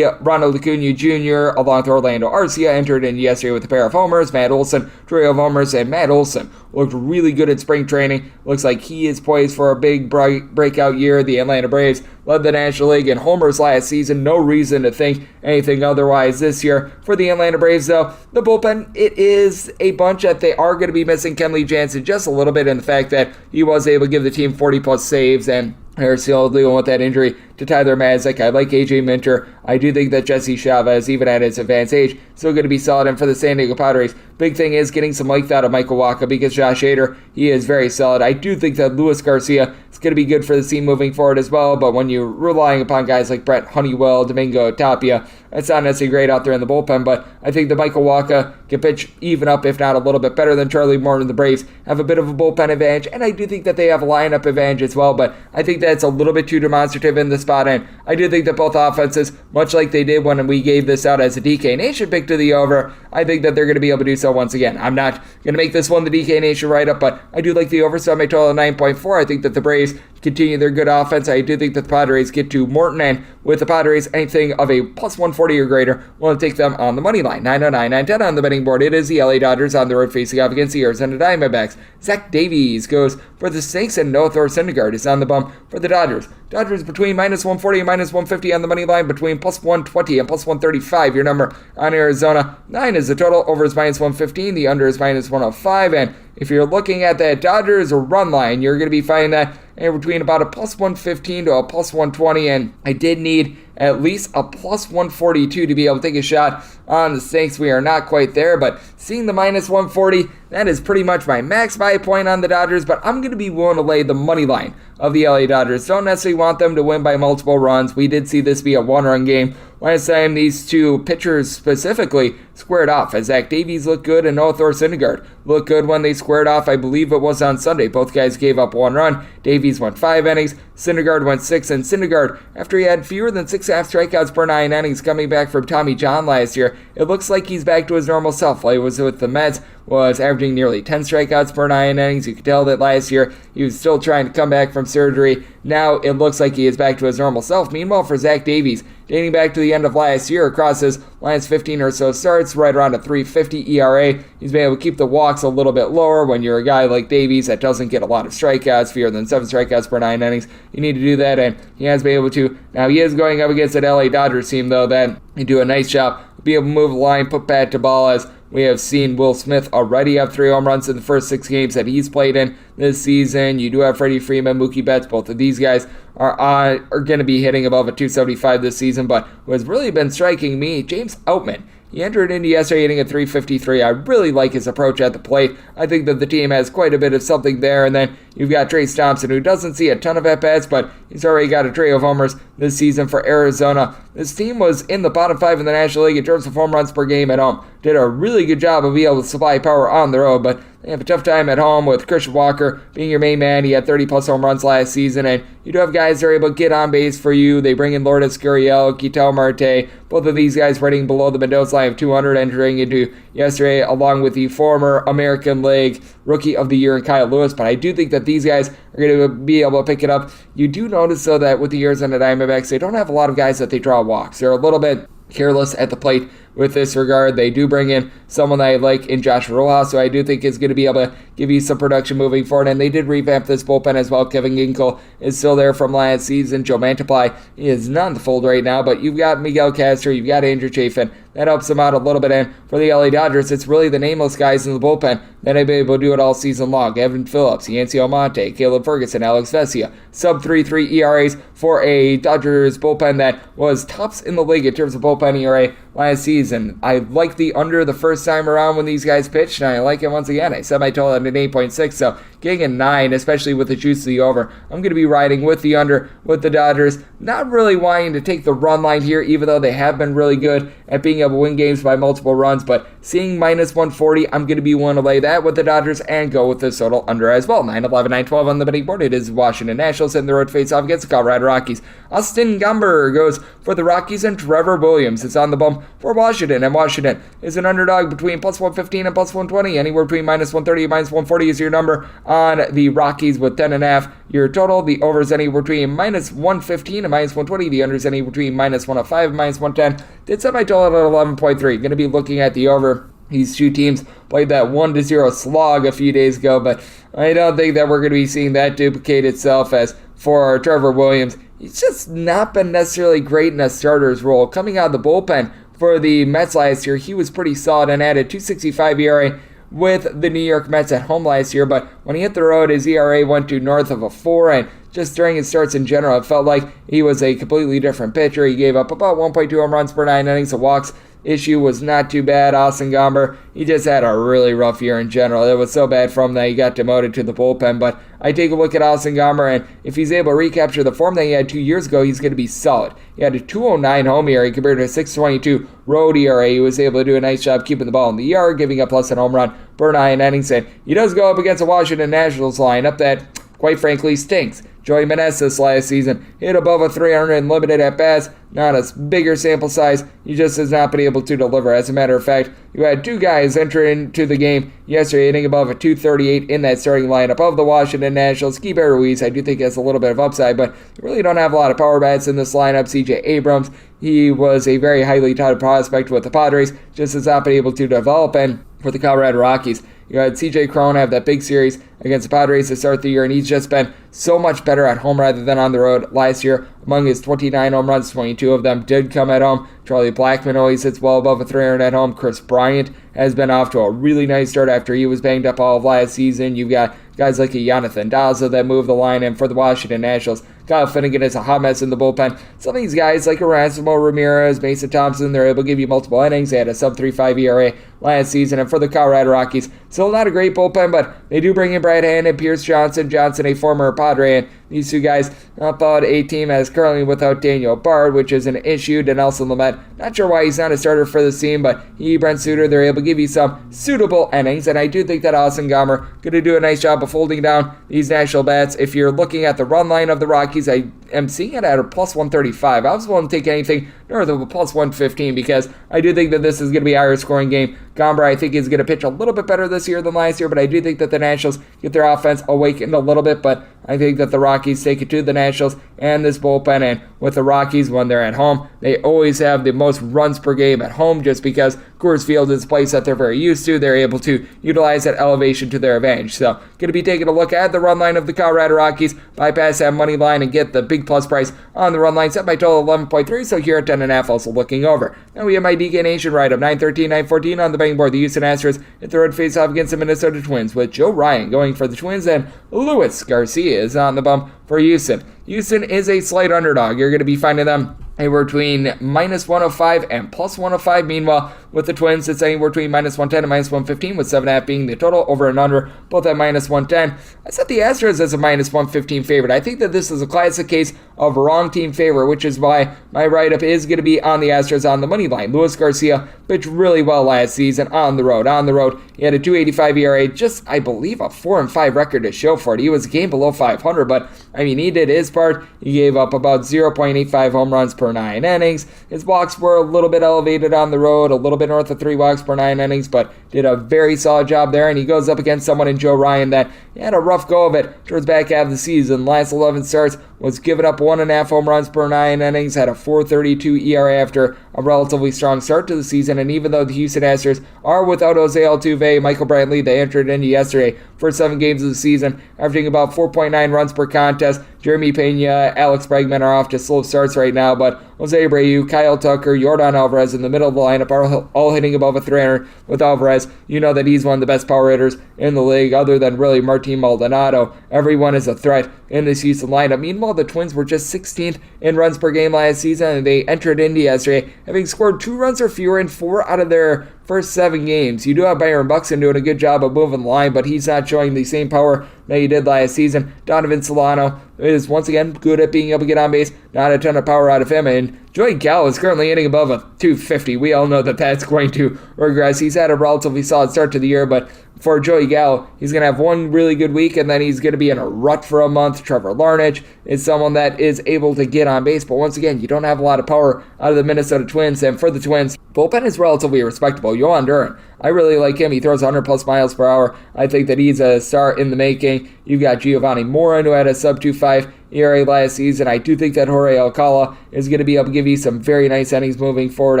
Ronald Acuna Jr., along with Orlando Arcia, entered in yesterday with a pair of homers. Matt Olson, trio of homers, and Matt Olson looked really good at spring training. Looks like he is poised for a big breakout year. The Atlanta Braves led the National League in homers last season. No reason to think anything otherwise this year. For the Atlanta Braves, though, the bullpen, it is a bunch that they are going to be missing Kenley Jansen just a little bit in the fact that he was able to give the team 40-plus saves, and they're still dealing with that injury to Tyler Matzek. I like AJ Minter. I do think that Jesse Chavez, even at his advanced age, still going to be solid. And for the San Diego Padres, big thing is getting some length out of Michael Wacha because Josh Hader, he is very solid. I do think that Luis Garcia is going to be good for the team moving forward as well, but when you're relying upon guys like Brett Honeywell, Domingo Tapia, that's not necessarily great out there in the bullpen, but I think that Michael Wacha can pitch even up, if not a little bit better than Charlie Morton. The Braves have a bit of a bullpen advantage, and I do think that they have a lineup advantage as well, but I think that's a little bit too demonstrative in the spot, and I do think that both offenses, much like they did when we gave this out as a DK Nation pick to the over, I think that they're going to be able to do so once again. I'm not going to make this one the DK Nation write-up, but I do like the over, so I may total 9.4. I think that the Braves continue their good offense. I do think that the Padres get to Morton, and with the Padres, anything of a plus 140 or greater, we'll take them on the money line. 909, 910 on the betting board. It is the LA Dodgers on the road facing off against the Arizona Diamondbacks. Zach Davies goes for the Snakes, and Noah Thor Syndergaard is on the bump for the Dodgers. Dodgers between minus 140 and minus 150 on the money line, between plus 120 and plus 135. Your number on Arizona. 9 is the total. Over is minus 115. The under is minus 105. And if you're looking at that Dodgers run line, you're going to be finding that between about a plus 115 to a plus 120. And I did need at least a plus 142 to be able to take a shot on the Snakes. We are not quite there, but seeing the minus 140, that is pretty much my max buy point on the Dodgers, but I'm going to be willing to lay the money line of the LA Dodgers. Don't necessarily want them to win by multiple runs. We did see this be a one-run game last time these two pitchers specifically squared off, as Zach Davies looked good and Noah Thor Syndergaard looked good when they squared off. I believe it was on Sunday. Both guys gave up 1 run. Davies went 5 innings. Syndergaard went 6, and Syndergaard, after he had fewer than 6.5 strikeouts per 9 innings coming back from Tommy John last year, it looks like he's back to his normal self. While he was with the Mets, was averaging nearly 10 strikeouts per 9 innings. You could tell that last year he was still trying to come back from surgery. Now it looks like he is back to his normal self. Meanwhile, for Zach Davies, dating back to the end of last year, across his last 15 or so starts, right around a 3.50 ERA, he's been able to keep the walks a little bit lower. When you're a guy like Davies that doesn't get a lot of strikeouts, fewer than 7 strikeouts per 9 innings, you need to do that, and he has been able to. Now he is going up against an LA Dodgers team, though, that they do a nice job, be able to move the line, put bat to ball, as We have seen Will Smith already have 3 home runs in the first 6 games that he's played in this season. You do have Freddie Freeman, Mookie Betts. Both of these guys are going to be hitting above a 275 this season. But what has really been striking me, James Outman. He entered into yesterday hitting at 353. I really like his approach at the plate. I think that the team has quite a bit of something there. And then you've got Trace Thompson, who doesn't see a ton of at-bats, but he's already got a trio of homers this season for Arizona. This team was in the bottom 5 in the National League in terms of home runs per game at home. Did a really good job of being able to supply power on the road, but they have a tough time at home with Christian Walker being your main man. He had 30-plus home runs last season, and you do have guys that are able to get on base for you. They bring in Lourdes Gurriel, Ketel Marte. Both of these guys rating below the Mendoza line of 200 entering into yesterday, along with the former American League Rookie of the Year in Kyle Lewis. But I do think that these guys are going to be able to pick it up. You do notice, though, that with the Arizona Diamondbacks, they don't have a lot of guys that they draw walks. They're a little bit careless at the plate with this regard. They do bring in someone that I like in Joshua Rojas, so I do think is going to be able to give you some production moving forward. And they did revamp this bullpen as well. Kevin Ginkel is still there from last season. Joe Mantiply is not in the fold right now, but you've got Miguel Castro, you've got Andrew Chafin. That helps them out a little bit. And for the LA Dodgers, it's really the nameless guys in the bullpen that have been able to do it all season long. Evan Phillips, Yancy Almonte, Caleb Ferguson, Alex Vesia. Sub 3.3 ERAs for a Dodgers bullpen that was tops in the league in terms of bullpen ERA last season. I like the under the first time around when these guys pitched, and I like it once again. I set my total at an 8.6, so getting a 9, especially with the juice of the over. I'm going to be riding with the under with the Dodgers. Not really wanting to take the run line here, even though they have been really good at being able to win games by multiple runs, but seeing minus 140, I'm going to be willing to lay that with the Dodgers and go with the total under as well. 9-11, 9-12 on the betting board. It is Washington Nationals in the road face-off against the Colorado Rockies. Austin Gomber goes for the Rockies, and Trevor Williams is on the bump for Washington, and Washington is an underdog between plus 115 and plus 120. Anywhere between minus 130 and minus 140 is your number on the Rockies with 10.5. Your total, the over is anywhere between minus 115 and minus 120. The under is anywhere between minus 105 and minus 110. Did set my total at 11.3. Going to be looking at the over. These two teams played that 1-0 slog a few days ago, but I don't think that we're going to be seeing that duplicate itself. As for Trevor Williams, he's just not been necessarily great in a starter's role. Coming out of the bullpen for the Mets last year, he was pretty solid and added 2.65 ERA with the New York Mets at home last year, but when he hit the road, his ERA went to north of a 4, and just during his starts in general, it felt like he was a completely different pitcher. He gave up about 1.2 home runs per 9 innings. The walks issue was not too bad. Austin Gomber, he just had a really rough year in general. It was so bad for him that he got demoted to the bullpen, but I take a look at Austin Gomber, and if he's able to recapture the form that he had 2 years ago, he's going to be solid. He had a 2.09 home ERA compared to a 6.22 road ERA. He was able to do a nice job keeping the ball in the yard, giving up less than a home run per 9 innings, and he does go up against a Washington Nationals lineup that, quite frankly, stinks. Joey Meneses last season hit above a 300 and limited at bats. Not a bigger sample size. He just has not been able to deliver. As a matter of fact, you had 2 guys enter into the game yesterday hitting above a 238 in that starting lineup of the Washington Nationals. Keibert Ruiz, I do think has a little bit of upside, but you really don't have a lot of power bats in this lineup. CJ Abrams, he was a very highly touted prospect with the Padres, just has not been able to develop. And for the Colorado Rockies, you had CJ Cron have that big series against the Padres to start the year, and he's just been so much better at home rather than on the road. Last year, among his 29 home runs, 22 of them did come at home. Charlie Blackmon always hits well above a 300 at home. Chris Bryant has been off to a really nice start after he was banged up all of last season. You've got guys like a Jonathan Daza that move the line in for the Washington Nationals. Kyle Finnegan is a hot mess in the bullpen. Some of these guys like Erasmo Ramirez, Mason Thompson, they're able to give you multiple innings. They had a sub-3.5 ERA last season. And for the Colorado Rockies, still not a great bullpen, but they do bring in Brad Hand and Pierce Johnson. Johnson, a former Padre, and these two guys about a team that is currently without Daniel Bard, which is an issue to Nelson Lamet. Not sure why he's not a starter for this team, but he, Brent Suter, they're able to give you some suitable innings, and I do think that Austin Gomber going to do a nice job of holding down these national bats. If you're looking at the run line of the Rockies, I am seeing it at a plus 135. I was willing to take anything north of a plus 115 because I do think that this is going to be a higher scoring game. Gomber, I think, is going to pitch a little bit better this year than last year, but I do think that the Nationals get their offense awakened a little bit, but I think that the Rockies take it to the Nationals and this bullpen, and with the Rockies, when they're at home, they always have the most runs per game at home just because Coors Field is a place that they're very used to. They're able to utilize that elevation to their advantage. So, going to be taking a look at the run line of the Colorado Rockies, bypass that money line, and get the big plus price on the run line. Set my total 11.3, so here at 10.5, 7.5 also looking over. Now we have my DK Nation ride up 9-13, 9-14 on the betting board. The Houston Astros hit the road face-off against the Minnesota Twins with Joe Ryan going for the Twins and Luis Garcia is on the bump for Houston. Houston is a slight underdog. You're going to be finding them anywhere between minus 105 and plus 105. Meanwhile, with the Twins, it's anywhere between minus 110 and minus 115, with 7.5 being the total, over and under, both at minus 110. I set the Astros as a minus 115 favorite. I think that this is a classic case of wrong team favor, which is why my write-up is going to be on the Astros on the money line. Luis Garcia pitched really well last season on the road. He had a 2.85 ERA, just, I believe, a 4-5 record to show for it. He was a game below 500, but, he did his part. He gave up about 0.85 home runs per 9 innings. His walks were a little bit elevated on the road, a little bit north of 3 walks per 9 innings, but did a very solid job there, and he goes up against someone in Joe Ryan that had a rough go of it towards back half of the season. Last 11 starts was giving up 1.5 home runs per 9 innings, had a 4.32 ERA after a relatively strong start to the season, and even though the Houston Astros are without Jose Altuve, Michael Brantley, they entered into yesterday for 7 games of the season, averaging about 4.9 runs per contest. Jeremy Pena, Alex Bregman are off to slow starts right now, but Jose Abreu, Kyle Tucker, Yordan Alvarez in the middle of the lineup are all hitting above a 300 with Alvarez. You know that he's one of the best power hitters in the league, other than really Martin Maldonado. Everyone is a threat in this Houston lineup. Meanwhile, the Twins were just 16th in runs per game last season, and they entered into yesterday having scored 2 runs or fewer in 4 out of their first 7 games. You do have Byron Buxton doing a good job of moving the line, but he's not showing the same power that he did last season. Donovan Solano is once again good at being able to get on base. Not a ton of power out of him, and Joey Gallo is currently hitting above a 250. We all know that that's going to regress. He's had a relatively solid start to the year, but for Joey Gallo, he's going to have one really good week, and then he's going to be in a rut for a month. Trevor Larnach is someone that is able to get on base, but once again, you don't have a lot of power out of the Minnesota Twins, and for the Twins, bullpen is relatively respectable. Yohan Duran, I really like him. He throws 100 plus miles per hour. I think that he's a star in the making. You've got Giovanni Morin, who had a sub 2.5 ERA last season. I do think that Jorge Alcala is going to be able to give you some very nice innings moving forward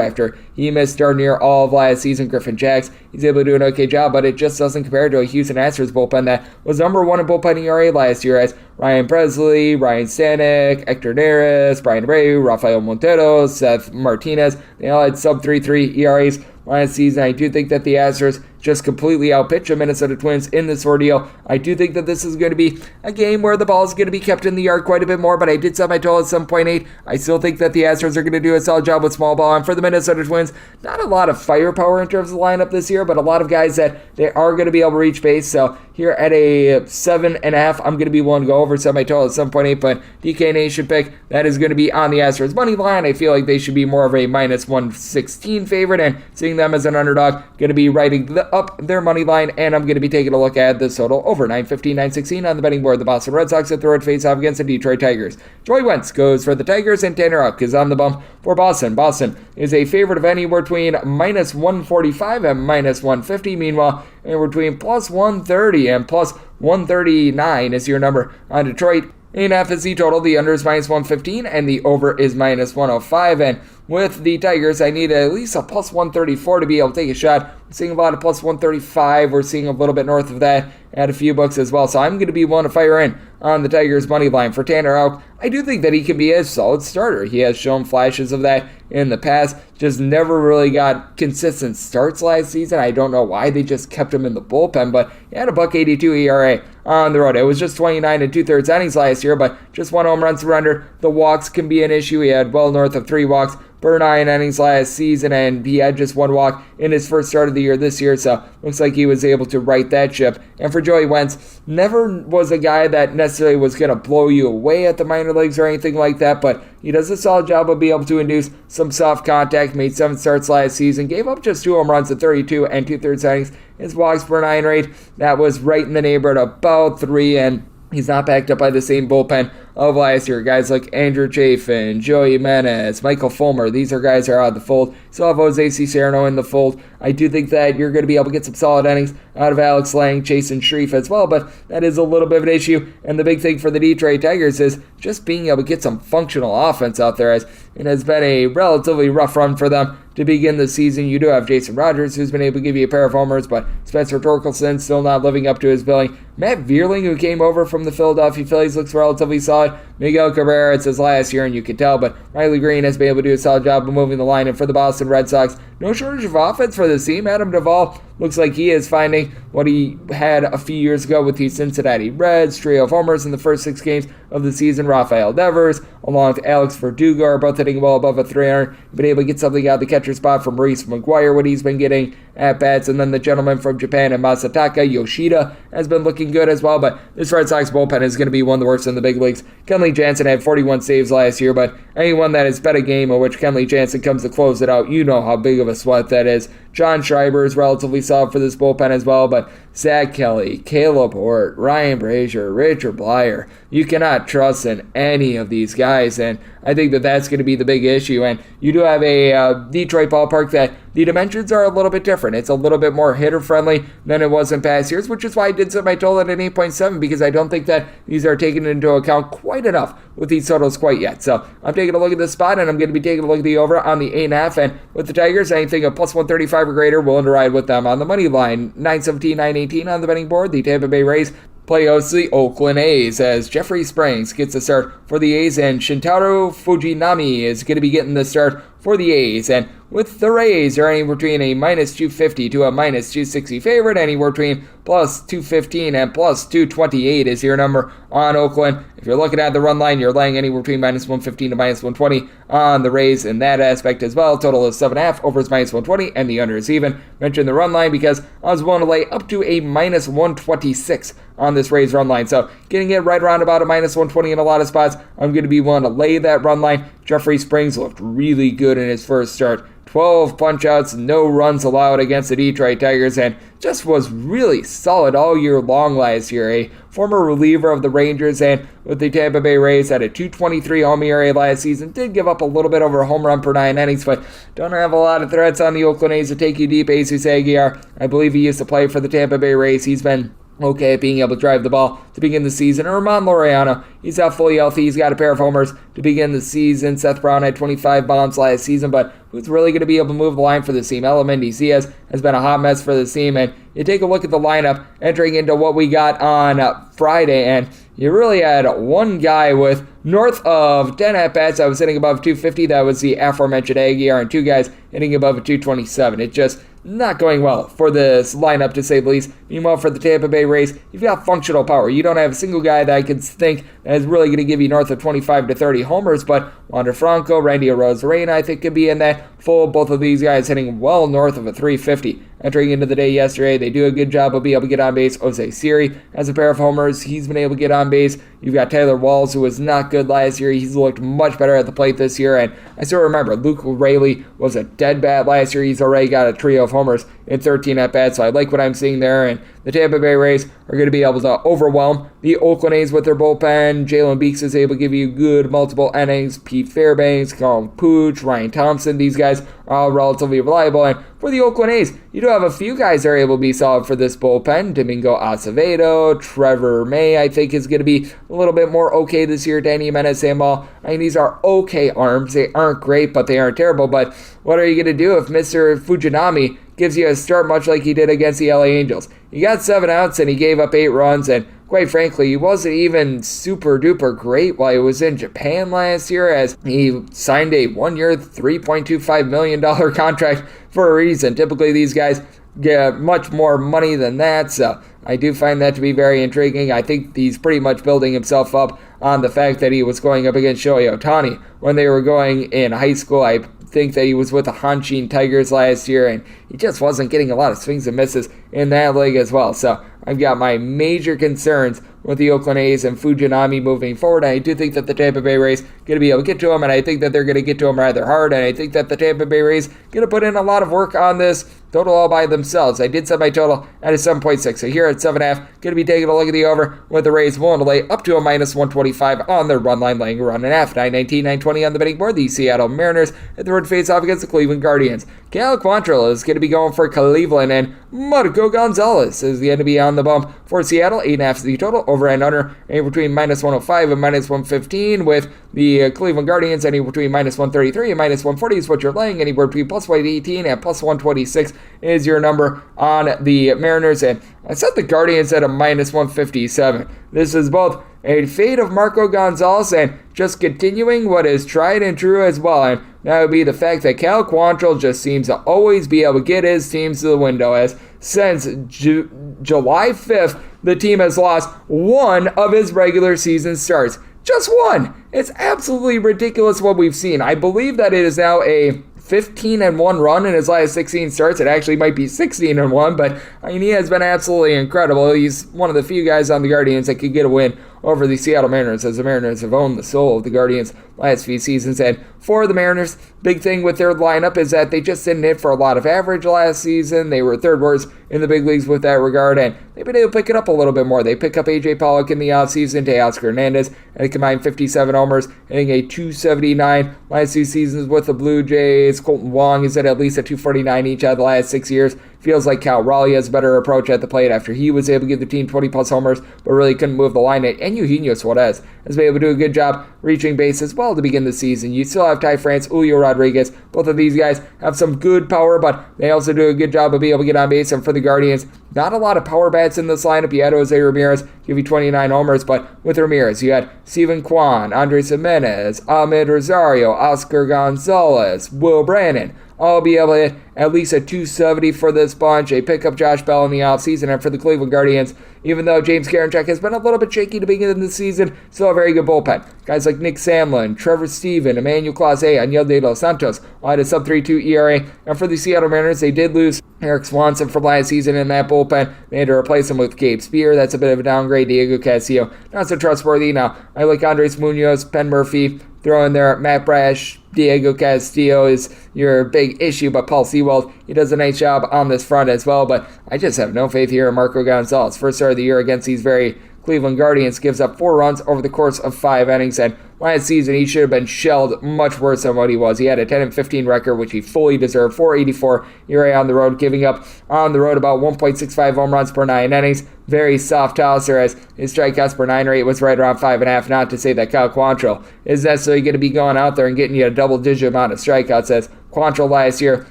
after he missed darn near all of last season. Griffin Jax, he's able to do an okay job, but it just doesn't compare to a Houston Astros bullpen that was number 1 in bullpen ERA last year, as Ryan Presley, Ryan Stanek, Hector Neris, Brian Abreu, Rafael Montero, Seth Martinez, they all had sub 3.3 ERAs last season. I do think that the Astros just completely outpitch the Minnesota Twins in this ordeal. I do think that this is going to be a game where the ball is going to be kept in the yard quite a bit more, but I did set my total at 7.8. I still think that the Astros are going to do a solid job with small ball, and for the Minnesota Twins, not a lot of firepower in terms of the lineup this year, but a lot of guys that they are going to be able to reach base. So here at a 7.5, I'm going to be willing to go over, set my total at 7.8, but DK Nation pick, that is going to be on the Astros money line. I feel like they should be more of a minus 116 favorite, and seeing them as an underdog, going to be writing up their money line, and I'm going to be taking a look at this total over 9.15, 9.16 on the betting board. The Boston Red Sox at the road face-off against the Detroit Tigers. Joey Wentz goes for the Tigers, and Tanner Houck is on the bump for Boston. Boston is a favorite of anywhere between minus 145 and minus 150. Meanwhile, anywhere between plus 130 and plus 139 is your number on Detroit. 8.5 is the total. The under is minus 115, and the over is minus 105. And with the Tigers, I need at least a plus 134 to be able to take a shot. I'm seeing a lot of plus 135. We're seeing a little bit north of that at a few books as well. So I'm going to be willing to fire in on the Tigers' money line. For Tanner Houck, I do think that he can be a solid starter. He has shown flashes of that in the past, just never really got consistent starts last season. I don't know why they just kept him in the bullpen, but he had a .182 ERA on the road. It was just 29 2/3 innings last year, but just 1 home run surrender. The walks can be an issue. He had well north of 3 walks per 9 innings last season, and he had just 1 walk in his first start of the year this year, so looks like he was able to right that ship. And for Joey Wentz, never was a guy that necessarily was going to blow you away at the minor leagues or anything like that, but he does a solid job of being able to induce some soft contact. Made 7 starts last season, gave up just 2 home runs at 32 2/3 innings. His walks per 9 rate, that was right in the neighborhood of about 3, and he's not backed up by the same bullpen of last year. Guys like Andrew Chafin, Joey Jimenez, Michael Fulmer, these are guys that are out of the fold. Still have Jose Cicerno in the fold. I do think that you're going to be able to get some solid innings out of Alex Lang, Jason Shreve as well, but that is a little bit of an issue. And the big thing for the Detroit Tigers is just being able to get some functional offense out there, as it has been a relatively rough run for them to begin the season. You do have Jason Rogers, who's been able to give you a pair of homers, but Spencer Torkelson still not living up to his billing. Matt Vierling, who came over from the Philadelphia Phillies, looks relatively solid. Miguel Cabrera, it's his last year, and you can tell, but Riley Green has been able to do a solid job of moving the line. And for the Boston Red Sox, no shortage of offense for this team. Adam Duvall looks like he is finding what he had a few years ago with the Cincinnati Reds. Trio of homers in the first 6 games of the season. Rafael Devers, along with Alex Verdugo, are both hitting well above a 300. Been able to get something out of the catcher spot from Reese McGuire, what he's been getting at bats. And then the gentleman from Japan, and Masataka Yoshida, has been looking good as well. But this Red Sox bullpen is going to be one of the worst in the big leagues. Kenley Jansen had 41 saves last year, but anyone that has bet a game in which Kenley Jansen comes to close it out, you know how big of a sweat that is. John Schreiber is relatively solid for this bullpen as well, but Zach Kelly, Caleb Hort, Ryan Brazier, Richard Blyer, you cannot trust in any of these guys, and I think that that's going to be the big issue. And you do have a Detroit ballpark that the dimensions are a little bit different. It's a little bit more hitter-friendly than it was in past years, which is why I did set my total at an 8.7, because I don't think that these are taken into account quite enough with these totals quite yet. So I'm taking a look at this spot, and I'm going to be taking a look at the over on the 8.5. And with the Tigers, anything of plus 135 or greater, willing to ride with them on the money line. 917, 918 on the betting board. The Tampa Bay Rays play host the Oakland A's as Jeffrey Springs gets the start for the A's, and Shintaro Fujinami is going to be getting the start for the A's. And with the Rays, are anywhere between a minus 250 to a minus 260 favorite, anywhere between plus 215 and plus 228 is your number on Oakland. If you're looking at the run line, you're laying anywhere between minus 115 to minus 120 on the Rays in that aspect as well. Total is 7.5, over is minus 120, and the under is even. Mentioned the run line because I was willing to lay up to a minus 126 on this Rays run line. So getting it right around about a minus 120 in a lot of spots, I'm going to be willing to lay that run line. Jeffrey Springs looked really good in his first start. 12 punch-outs, no runs allowed against the Detroit Tigers, and just was really solid all year long last year. A former reliever of the Rangers and with the Tampa Bay Rays, had a 223 home ERA last season. Did give up a little bit over a home run per 9 innings, but don't have a lot of threats on the Oakland A's to take you deep. Jesus Aguilar, I believe he used to play for the Tampa Bay Rays. He's been okay at being able to drive the ball to begin the season. Ramon Laureano, he's not fully healthy. He's got a pair of homers to begin the season. Seth Brown had 25 bombs last season, but who's really going to be able to move the line for this team? Mendy Diaz has been a hot mess for this team, and you take a look at the lineup entering into what we got on Friday, and you really had one guy with north of 10 at-bats that was hitting above 250. That was the aforementioned Aguilar, and 2 guys hitting above a 227. It just not going well for this lineup, to say the least. Meanwhile, for the Tampa Bay Rays, you've got functional power. You don't have a single guy that I can think that is really going to give you north of 25 to 30 homers, but Wander Franco, Randy Arozarena, I think, could be in that fold. Both of these guys hitting well north of a 350. Entering into the day yesterday, they do a good job of being able to get on base. Jose Siri has a pair of homers. He's been able to get on base. You've got Tyler Walls, who was not good last year. He's looked much better at the plate this year, and I still remember Luke Raley was a dead bat last year. He's already got a trio of homers in 13 at-bats, so I like what I'm seeing there, and the Tampa Bay Rays are going to be able to overwhelm the Oakland A's with their bullpen. Jalen Beeks is able to give you good multiple innings. Pete Fairbanks, Colin Pooch, Ryan Thompson, these guys are all relatively reliable. And for the Oakland A's, you do have a few guys that are able to be solid for this bullpen. Domingo Acevedo, Trevor May, I think, is going to be a little bit more okay this year. Danny Jimenez, Sam Ball. I mean, these are okay arms. They aren't great, but they aren't terrible. But what are you going to do if Mr. Fujinami gives you a start much like he did against the LA Angels? He got 7 outs and he gave up 8 runs, and quite frankly, he wasn't even super duper great while he was in Japan last year, as he signed a 1-year, $3.25 million contract for a reason. Typically, these guys get much more money than that, so I do find that to be very intriguing. I think he's pretty much building himself up on the fact that he was going up against Shohei Ohtani when they were going in high school. I think that he was with the Hanshin Tigers last year, and he just wasn't getting a lot of swings and misses in that league as well. So I've got my major concerns with the Oakland A's and Fujinami moving forward. And I do think that the Tampa Bay Rays going to be able to get to him, and I think that they're going to get to him rather hard, and I think that the Tampa Bay Rays going to put in a lot of work on this total all by themselves. I did set my total at a 7.6, so here at 7.5, going to be taking a look at the over with the Rays willing to lay up to a minus 125 on their run line, laying a run and a half. 919, 920 on the betting board. The Seattle Mariners at the road face off against the Cleveland Guardians. Cal Quantrill is going to be going for Cleveland, and Marco Gonzalez is going to be on on the bump for Seattle. 8.5 is the total. Over and under anywhere between minus 105 and minus 115, with the Cleveland Guardians anywhere between minus 133 and minus 140 is what you're laying. Anywhere between plus 118 and plus 126 is your number on the Mariners. And I set the Guardians at a minus 157. This is both a fade of Marco Gonzalez and just continuing what is tried and true as well. And that would be the fact that Cal Quantrill just seems to always be able to get his teams to the window, as since July 5th, the team has lost one of his regular season starts. Just one. It's absolutely ridiculous what we've seen. I believe that it is now a 15-1 run in his last 16 starts. It actually might be 16-1, but I mean, he has been absolutely incredible. He's one of the few guys on the Guardians that could get a win over the Seattle Mariners, as the Mariners have owned the soul of the Guardians last few seasons. And for the Mariners, big thing with their lineup is that they just didn't hit for a lot of average last season. They were third worst in the big leagues with that regard, and they've been able to pick it up a little bit more. They pick up A.J. Pollock in the offseason, Teoscar Hernandez, and a combined 57 homers, hitting a 279 last 2 seasons with the Blue Jays. Colton Wong is at least a 249 each out of the last 6 years. Feels like Cal Raleigh has a better approach at the plate after he was able to give the team 20-plus homers, but really couldn't move the line. And Eugenio Suarez has been able to do a good job reaching base as well to begin the season. You still have Ty France, Julio Rodriguez. Both of these guys have some good power, but they also do a good job of being able to get on base. And for the Guardians, not a lot of power bats in this lineup. You had Jose Ramirez give you 29 homers, but with Ramirez, you had Steven Kwan, Andres Jimenez, Ahmed Rosario, Oscar Gonzalez, Will Brannon. I'll be able to hit at least a 270 for this bunch. They pick up Josh Bell in the offseason, and for the Cleveland Guardians, even though James Karinchak has been a little bit shaky to begin the season, still a very good bullpen. Guys like Nick Sandlin, Trevor Stephen, Emmanuel Clase, Aniel De Los Santos all had a sub-3.2 ERA. And for the Seattle Mariners, they did lose Eric Swanson from last season in that bullpen. They had to replace him with Gabe Spear. That's a bit of a downgrade. Diego Castillo, not so trustworthy. Now, I like Andres Munoz, Penn Murphy. Throw in there Matt Brash, Diego Castillo is your big issue, but Paul Sewald, he does a nice job on this front as well. But I just have no faith here in Marco Gonzalez. First start of the year against these very Cleveland Guardians, gives up 4 runs over the course of 5 innings, and last season he should have been shelled much worse than what he was. He had a 10-15 record, which he fully deserved. 4.84 ERA on the road, giving up on the road about 1.65 home runs per 9 innings. Very soft tosser, as his strikeouts per 9 rate was right around 5.5. Not to say that Cal Quantrill is necessarily going to be going out there and getting you a double-digit amount of strikeouts, as Quantrill last year,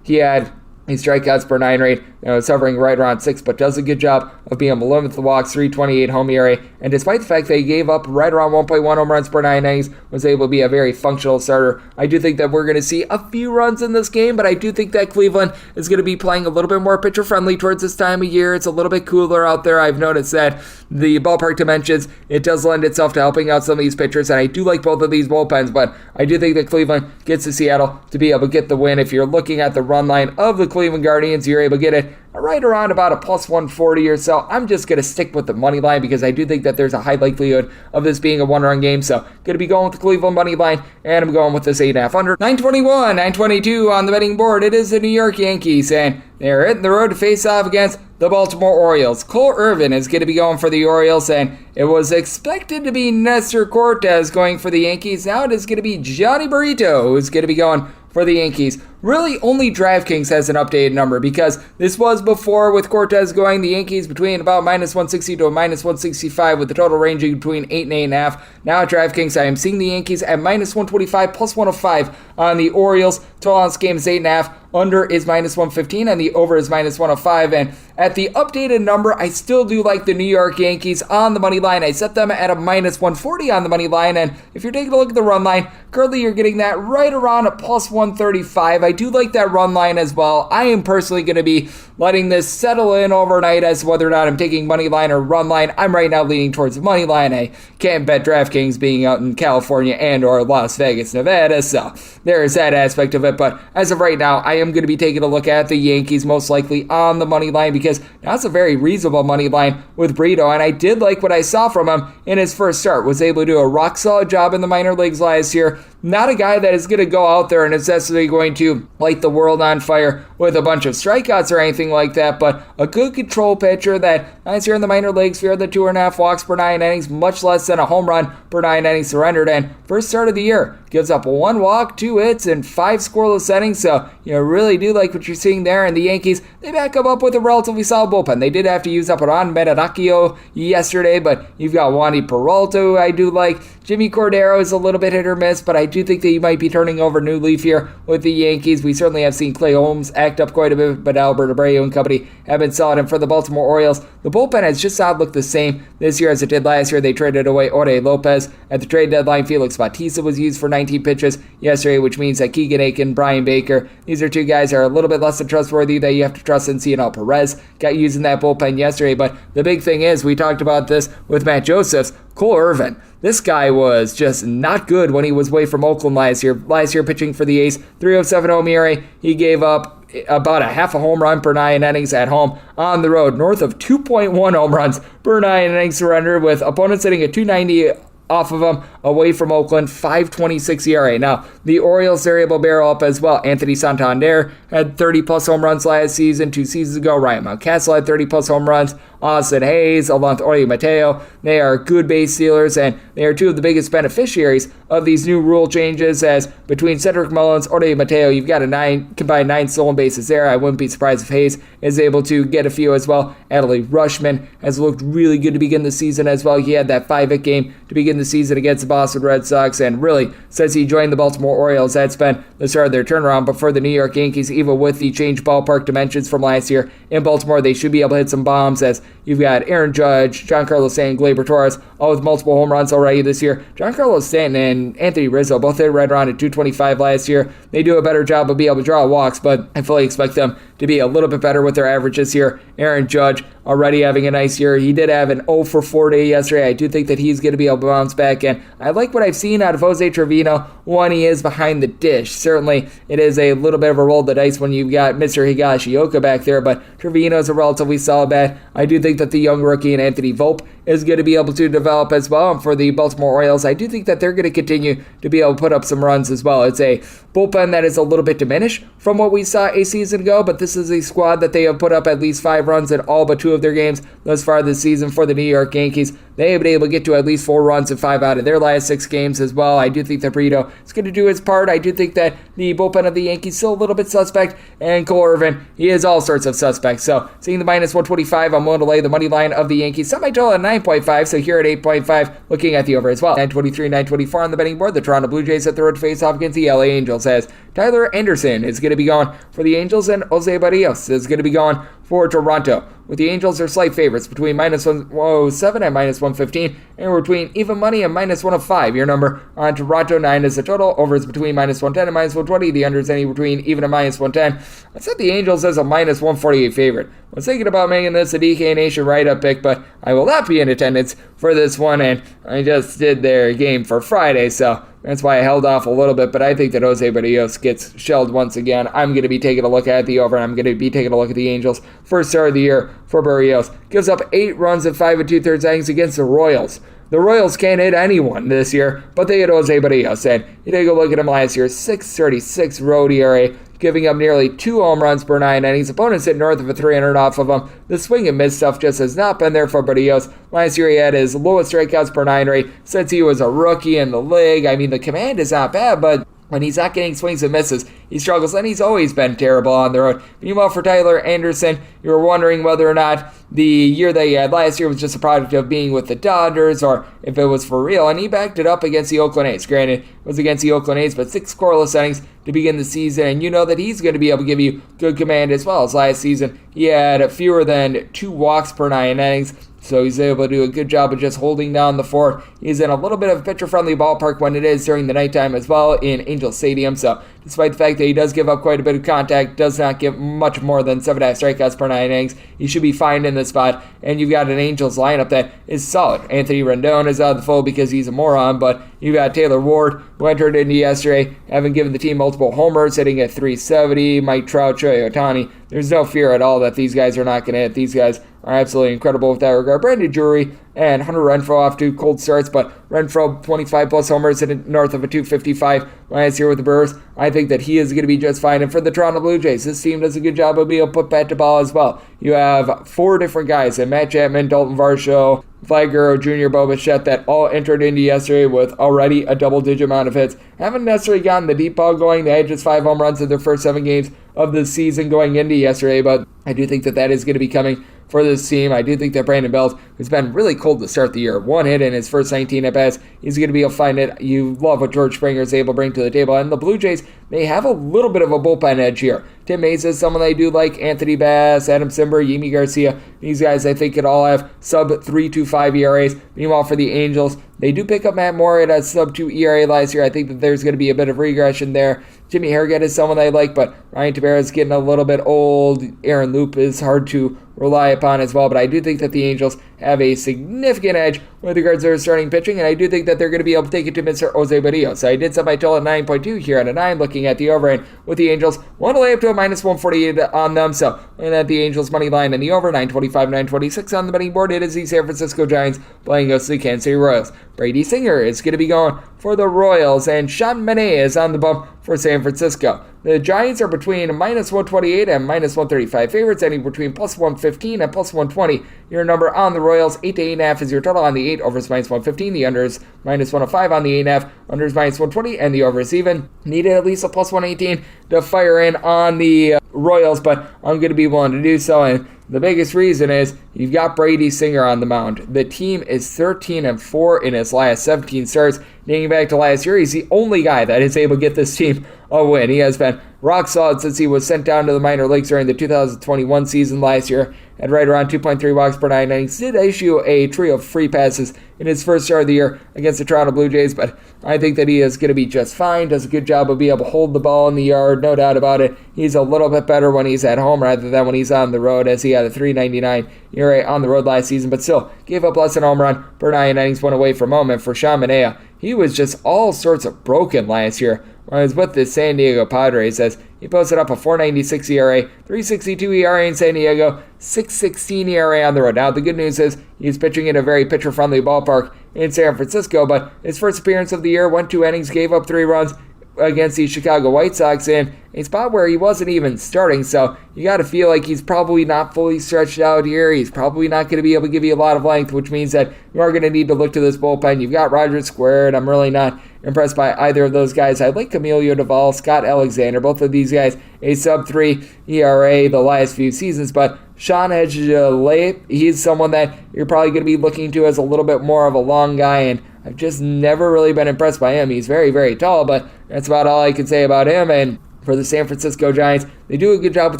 he had his strikeouts per 9 rate, it's hovering right around 6, but does a good job of being able to limit the walks, 3.28 home ERA, and despite the fact that he gave up right around 1.1 home runs per 9 innings, was able to be a very functional starter. I do think that we're going to see a few runs in this game, but I do think that Cleveland is going to be playing a little bit more pitcher-friendly towards this time of year. It's a little bit cooler out there. I've noticed that the ballpark dimensions, it does lend itself to helping out some of these pitchers, and I do like both of these bullpens, but I do think that Cleveland gets to Seattle to be able to get the win. If you're looking at the run line of the Cleveland Guardians, you're able to get it right around about a plus 140 or so. I'm just going to stick with the money line because I do think that there's a high likelihood of this being a one-run game. So going to be going with the Cleveland money line, and I'm going with this 8.5 under. 921, 922 on the betting board. It is the New York Yankees, and they're hitting the road to face off against the Baltimore Orioles. Cole Irvin is going to be going for the Orioles, and it was expected to be Nestor Cortes going for the Yankees. Now it is going to be Johnny Burrito who's going to be going for the Yankees. Really, only DraftKings has an updated number because this was before with Cortes going, the Yankees between about minus 160 to a minus 165 with the total ranging between 8 and 8.5. Now at DraftKings, I am seeing the Yankees at minus 125 plus 105 on the Orioles. Total on this game is 8.5. Under is minus 115 and the over is minus 105. And at the updated number, I still do like the New York Yankees on the money line. I set them at a minus 140 on the money line. And if you're taking a look at the run line, currently you're getting that right around a plus 135. I do like that run line as well. I am personally going to be letting this settle in overnight as to whether or not I'm taking money line or run line. I'm right now leaning towards the money line. I can't bet DraftKings being out in California and or Las Vegas, Nevada. So there is that aspect of it. But as of right now, I am going to be taking a look at the Yankees most likely on the money line because that's a very reasonable money line with Brito. And I did like what I saw from him in his first start. Was able to do a rock solid job in the minor leagues last year. not a guy that is going to go out there and is necessarily going to light the world on fire with a bunch of strikeouts or anything like that, but a good control pitcher that last year in the minor leagues feared the 2.5 walks per 9 innings, much less than a home run per 9 innings surrendered, and first start of the year gives up 1 walk, 2 hits, and 5 scoreless innings, so you really do like what you're seeing there. And the Yankees, they back him up with a relatively solid bullpen. They did have to use up Ron Metanacchio yesterday, but you've got Wandy Peralta, who I do like. Jimmy Cordero is a little bit hit or miss, but I do think that you might be turning over a new leaf here with the Yankees. We certainly have seen Clay Holmes act up quite a bit, but Albert Abreu and company have been solid. And for the Baltimore Orioles, the bullpen has just not looked the same this year as it did last year. They traded away Jorge Lopez. At the trade deadline, Felix Bautista was used for 19 pitches yesterday, which means that Keegan Aiken, Brian Baker, these are two guys that are a little bit less than trustworthy that you have to trust in. Cionel Perez got used in that bullpen yesterday, but the big thing is, we talked about this with Matt Josephs, Cole Irvin. This guy was just not good when he was away from Oakland last year. Last year pitching for the A's, 3.07 ERA. He gave up about a half a home run per 9 innings at home. On the road, north of 2.1 home runs per 9 innings surrendered, with opponents hitting at 290 off of him away from Oakland, 5.26 ERA. Now, the Orioles are able to barrel up as well. Anthony Santander had 30-plus home runs last season. 2 seasons ago, Ryan Mountcastle had 30-plus home runs. Austin Hayes, along with Orly Mateo, they are good base stealers, and they are two of the biggest beneficiaries of these new rule changes, as between Cedric Mullins, Orly Mateo, you've got a combined 9 stolen bases there. I wouldn't be surprised if Hayes is able to get a few as well. Adley Rushman has looked really good to begin the season as well. He had that 5-hit game to begin the season against the Boston Red Sox, and really, since he joined the Baltimore Orioles, that's been the start of their turnaround. But for the New York Yankees, even with the changed ballpark dimensions from last year in Baltimore, they should be able to hit some bombs, as you've got Aaron Judge, Giancarlo Stanton, Gleyber Torres, all with multiple home runs already this year. Giancarlo Stanton and Anthony Rizzo both hit right around at 225 last year. They do a better job of being able to draw walks, but I fully expect them to be a little bit better with their averages here. Aaron Judge already having a nice year. He did have an 0 for 4 day yesterday. I do think that he's going to be able to bounce back, and I like what I've seen out of Jose Trevino when he is behind the dish. Certainly, it is a little bit of a roll of the dice when you've got Mr. Higashioka back there, but Trevino's a relatively solid bat. I do think that the young rookie and Anthony Volpe is going to be able to develop as well. And for the Baltimore Orioles, I do think that they're going to continue to be able to put up some runs as well. It's a bullpen that is a little bit diminished from what we saw a season ago, but this is a squad that they have put up at least 5 runs in all but 2 of their games thus far this season. For the New York Yankees, they have been able to get to at least 4 runs in 5 out of their last 6 games as well. I do think that Brito is going to do his part. I do think that the bullpen of the Yankees is still a little bit suspect, and Cole Irvin, he is all sorts of suspects. So seeing the minus 125, I'm willing to lay the money line of the Yankees. Semi-total at 9.5, so here at 8.5, looking at the over as well. 923, 924 on the betting board. The Toronto Blue Jays at the road face off against the LA Angels, as Tyler Anderson is going to be gone for the Angels, and Jose Barrios is going to be gone for Toronto. With the Angels, they're slight favorites between minus 107 and minus 115, and we're between even money and minus 105. Your number on Toronto, 9 is the total. Over is between minus 110 and minus 120. The under is any between even and minus 110. I set the Angels as a minus 148 favorite. I was thinking about making this a DK Nation write-up pick, but I will not be in attendance for this one, and I just did their game for Friday, so that's why I held off a little bit. But I think that Jose Barrios gets shelled once again. I'm going to be taking a look at the over, and I'm going to be taking a look at the Angels. First start of the year for Barrios. Gives up 8 runs in 5 2/3 innings against the Royals. The Royals can't hit anyone this year, but they hit Jose Barrios. And you take a look at him last year, 6.36 road ERA, giving up nearly 2 home runs per 9 innings. Opponents hit north of a 300 off of him. The swing and miss stuff just has not been there for Barrios. Last year he had his lowest strikeouts per 9 rate since he was a rookie in the league. I mean, the command is not bad, but when he's not getting swings and misses, he struggles, and he's always been terrible on the road. Meanwhile, for Tyler Anderson, you were wondering whether or not the year that he had last year was just a product of being with the Dodgers, or if it was for real, and he backed it up against the Oakland A's. Granted, it was against the Oakland A's, but 6 scoreless innings to begin the season, and you know that he's going to be able to give you good command as well. As last season, he had fewer than 2 walks per 9 innings, so he's able to do a good job of just holding down the fort. He's in a little bit of a pitcher-friendly ballpark when it is during the nighttime as well in Angel Stadium. So despite the fact that he does give up quite a bit of contact, does not give much more than 7.5 strikeouts per 9 innings, he should be fine in this spot. And you've got an Angels lineup that is solid. Anthony Rendon is out of the fold because he's a moron, but you've got Taylor Ward, who entered into yesterday, having given the team multiple homers, hitting at 370. Mike Trout, Shohei Ohtani, there's no fear at all that these guys are not going to hit. These guys are absolutely incredible with that regard. Brandon Drury and Hunter Renfroe off to cold starts, but Renfroe 25-plus homers hitting north of a 255 last year with the Brewers. I think that he is going to be just fine. And for the Toronto Blue Jays, this team does a good job of being able to put bat to ball as well. You have 4 different guys, and Matt Chapman, Dalton Varsho, Vlad Guerrero Jr., Bo Bichette, that all entered into yesterday with already a double-digit amount of hits. Haven't necessarily gotten the deep ball going. They had just 5 home runs in their first 7 games of the season going into yesterday, but I do think that that is going to be coming for this team. I do think that Brandon Belt, who's been really cold to start the year, 1 hit in his first 19 at-bats, he's going to be able to find it. You love what George Springer is able to bring to the table. And the Blue Jays, they have a little bit of a bullpen edge here. Tim Mays is someone they do like, Anthony Bass, Adam Simber, Yimi Garcia. These guys, I think, could all have sub-3.25 ERAs. Meanwhile, for the Angels, they do pick up Matt Moore at a sub-2 ERA last year. I think that there's going to be a bit of regression there. Jimmy Harrigan is someone I like, but Ryan Tavera is getting a little bit old. Aaron Loop is hard to rely upon as well, but I do think that the Angels have a significant edge with regards to their starting pitching, and I do think that they're going to be able to take it to Mr. Jose Barrios. So I did set my total at 9.2 here at a 9, looking at the over, and with the Angels, want to lay up to a minus 148 on them, so looking at the Angels money line and the over, 925, 926 on the betting board. It is the San Francisco Giants playing against the Kansas City Royals. Brady Singer is going to be going for the Royals, and Sean Manaea is on the bump for San Francisco. The Giants are between minus 128 and minus 135 favorites, ending between plus 115 and plus 120. Your number on the Royals, 8 to 8.5 is your total on the 8. Over is minus 115. The under is minus 105 on the 8.5. Under is minus 120, and the over is even. Needed at least a plus 118 to fire in on the Royals, but I'm going to be willing to do so. And the biggest reason is you've got Brady Singer on the mound. The team is 13-4 in his last 17 starts. Dating back to last year, he's the only guy that is able to get this team a win. He has been rock solid since he was sent down to the minor leagues during the 2021 season last year. At right around 2.3 walks per 9 innings, did issue a trio of free passes in his first start of the year against the Toronto Blue Jays, but I think that he is going to be just fine. Does a good job of being able to hold the ball in the yard, no doubt about it. He's a little bit better when he's at home rather than when he's on the road, as he had a 3.99 ERA on the road last season, but still gave up less than a home run per 9 innings, went away from home. And for Sean Manaea, he was just all sorts of broken last year when I was with the San Diego Padres, as he posted up a 4.96 ERA, 3.62 ERA in San Diego, 6.16 ERA on the road. Now, the good news is he's pitching in a very pitcher-friendly ballpark in San Francisco, but his first appearance of the year, went 2 innings, gave up 3 runs against the Chicago White Sox in a spot where he wasn't even starting, so you got to feel like he's probably not fully stretched out here. He's probably not going to be able to give you a lot of length, which means that you are going to need to look to this bullpen. You've got Roger Squared. I'm really not impressed by either of those guys. I like Emilio Duvall, Scott Alexander, both of these guys a sub-3 ERA the last few seasons, but Sean Hedgeley, he's someone that you're probably going to be looking to as a little bit more of a long guy, and I've just never really been impressed by him. He's very, very tall, but that's about all I can say about him. And for the San Francisco Giants, they do a good job with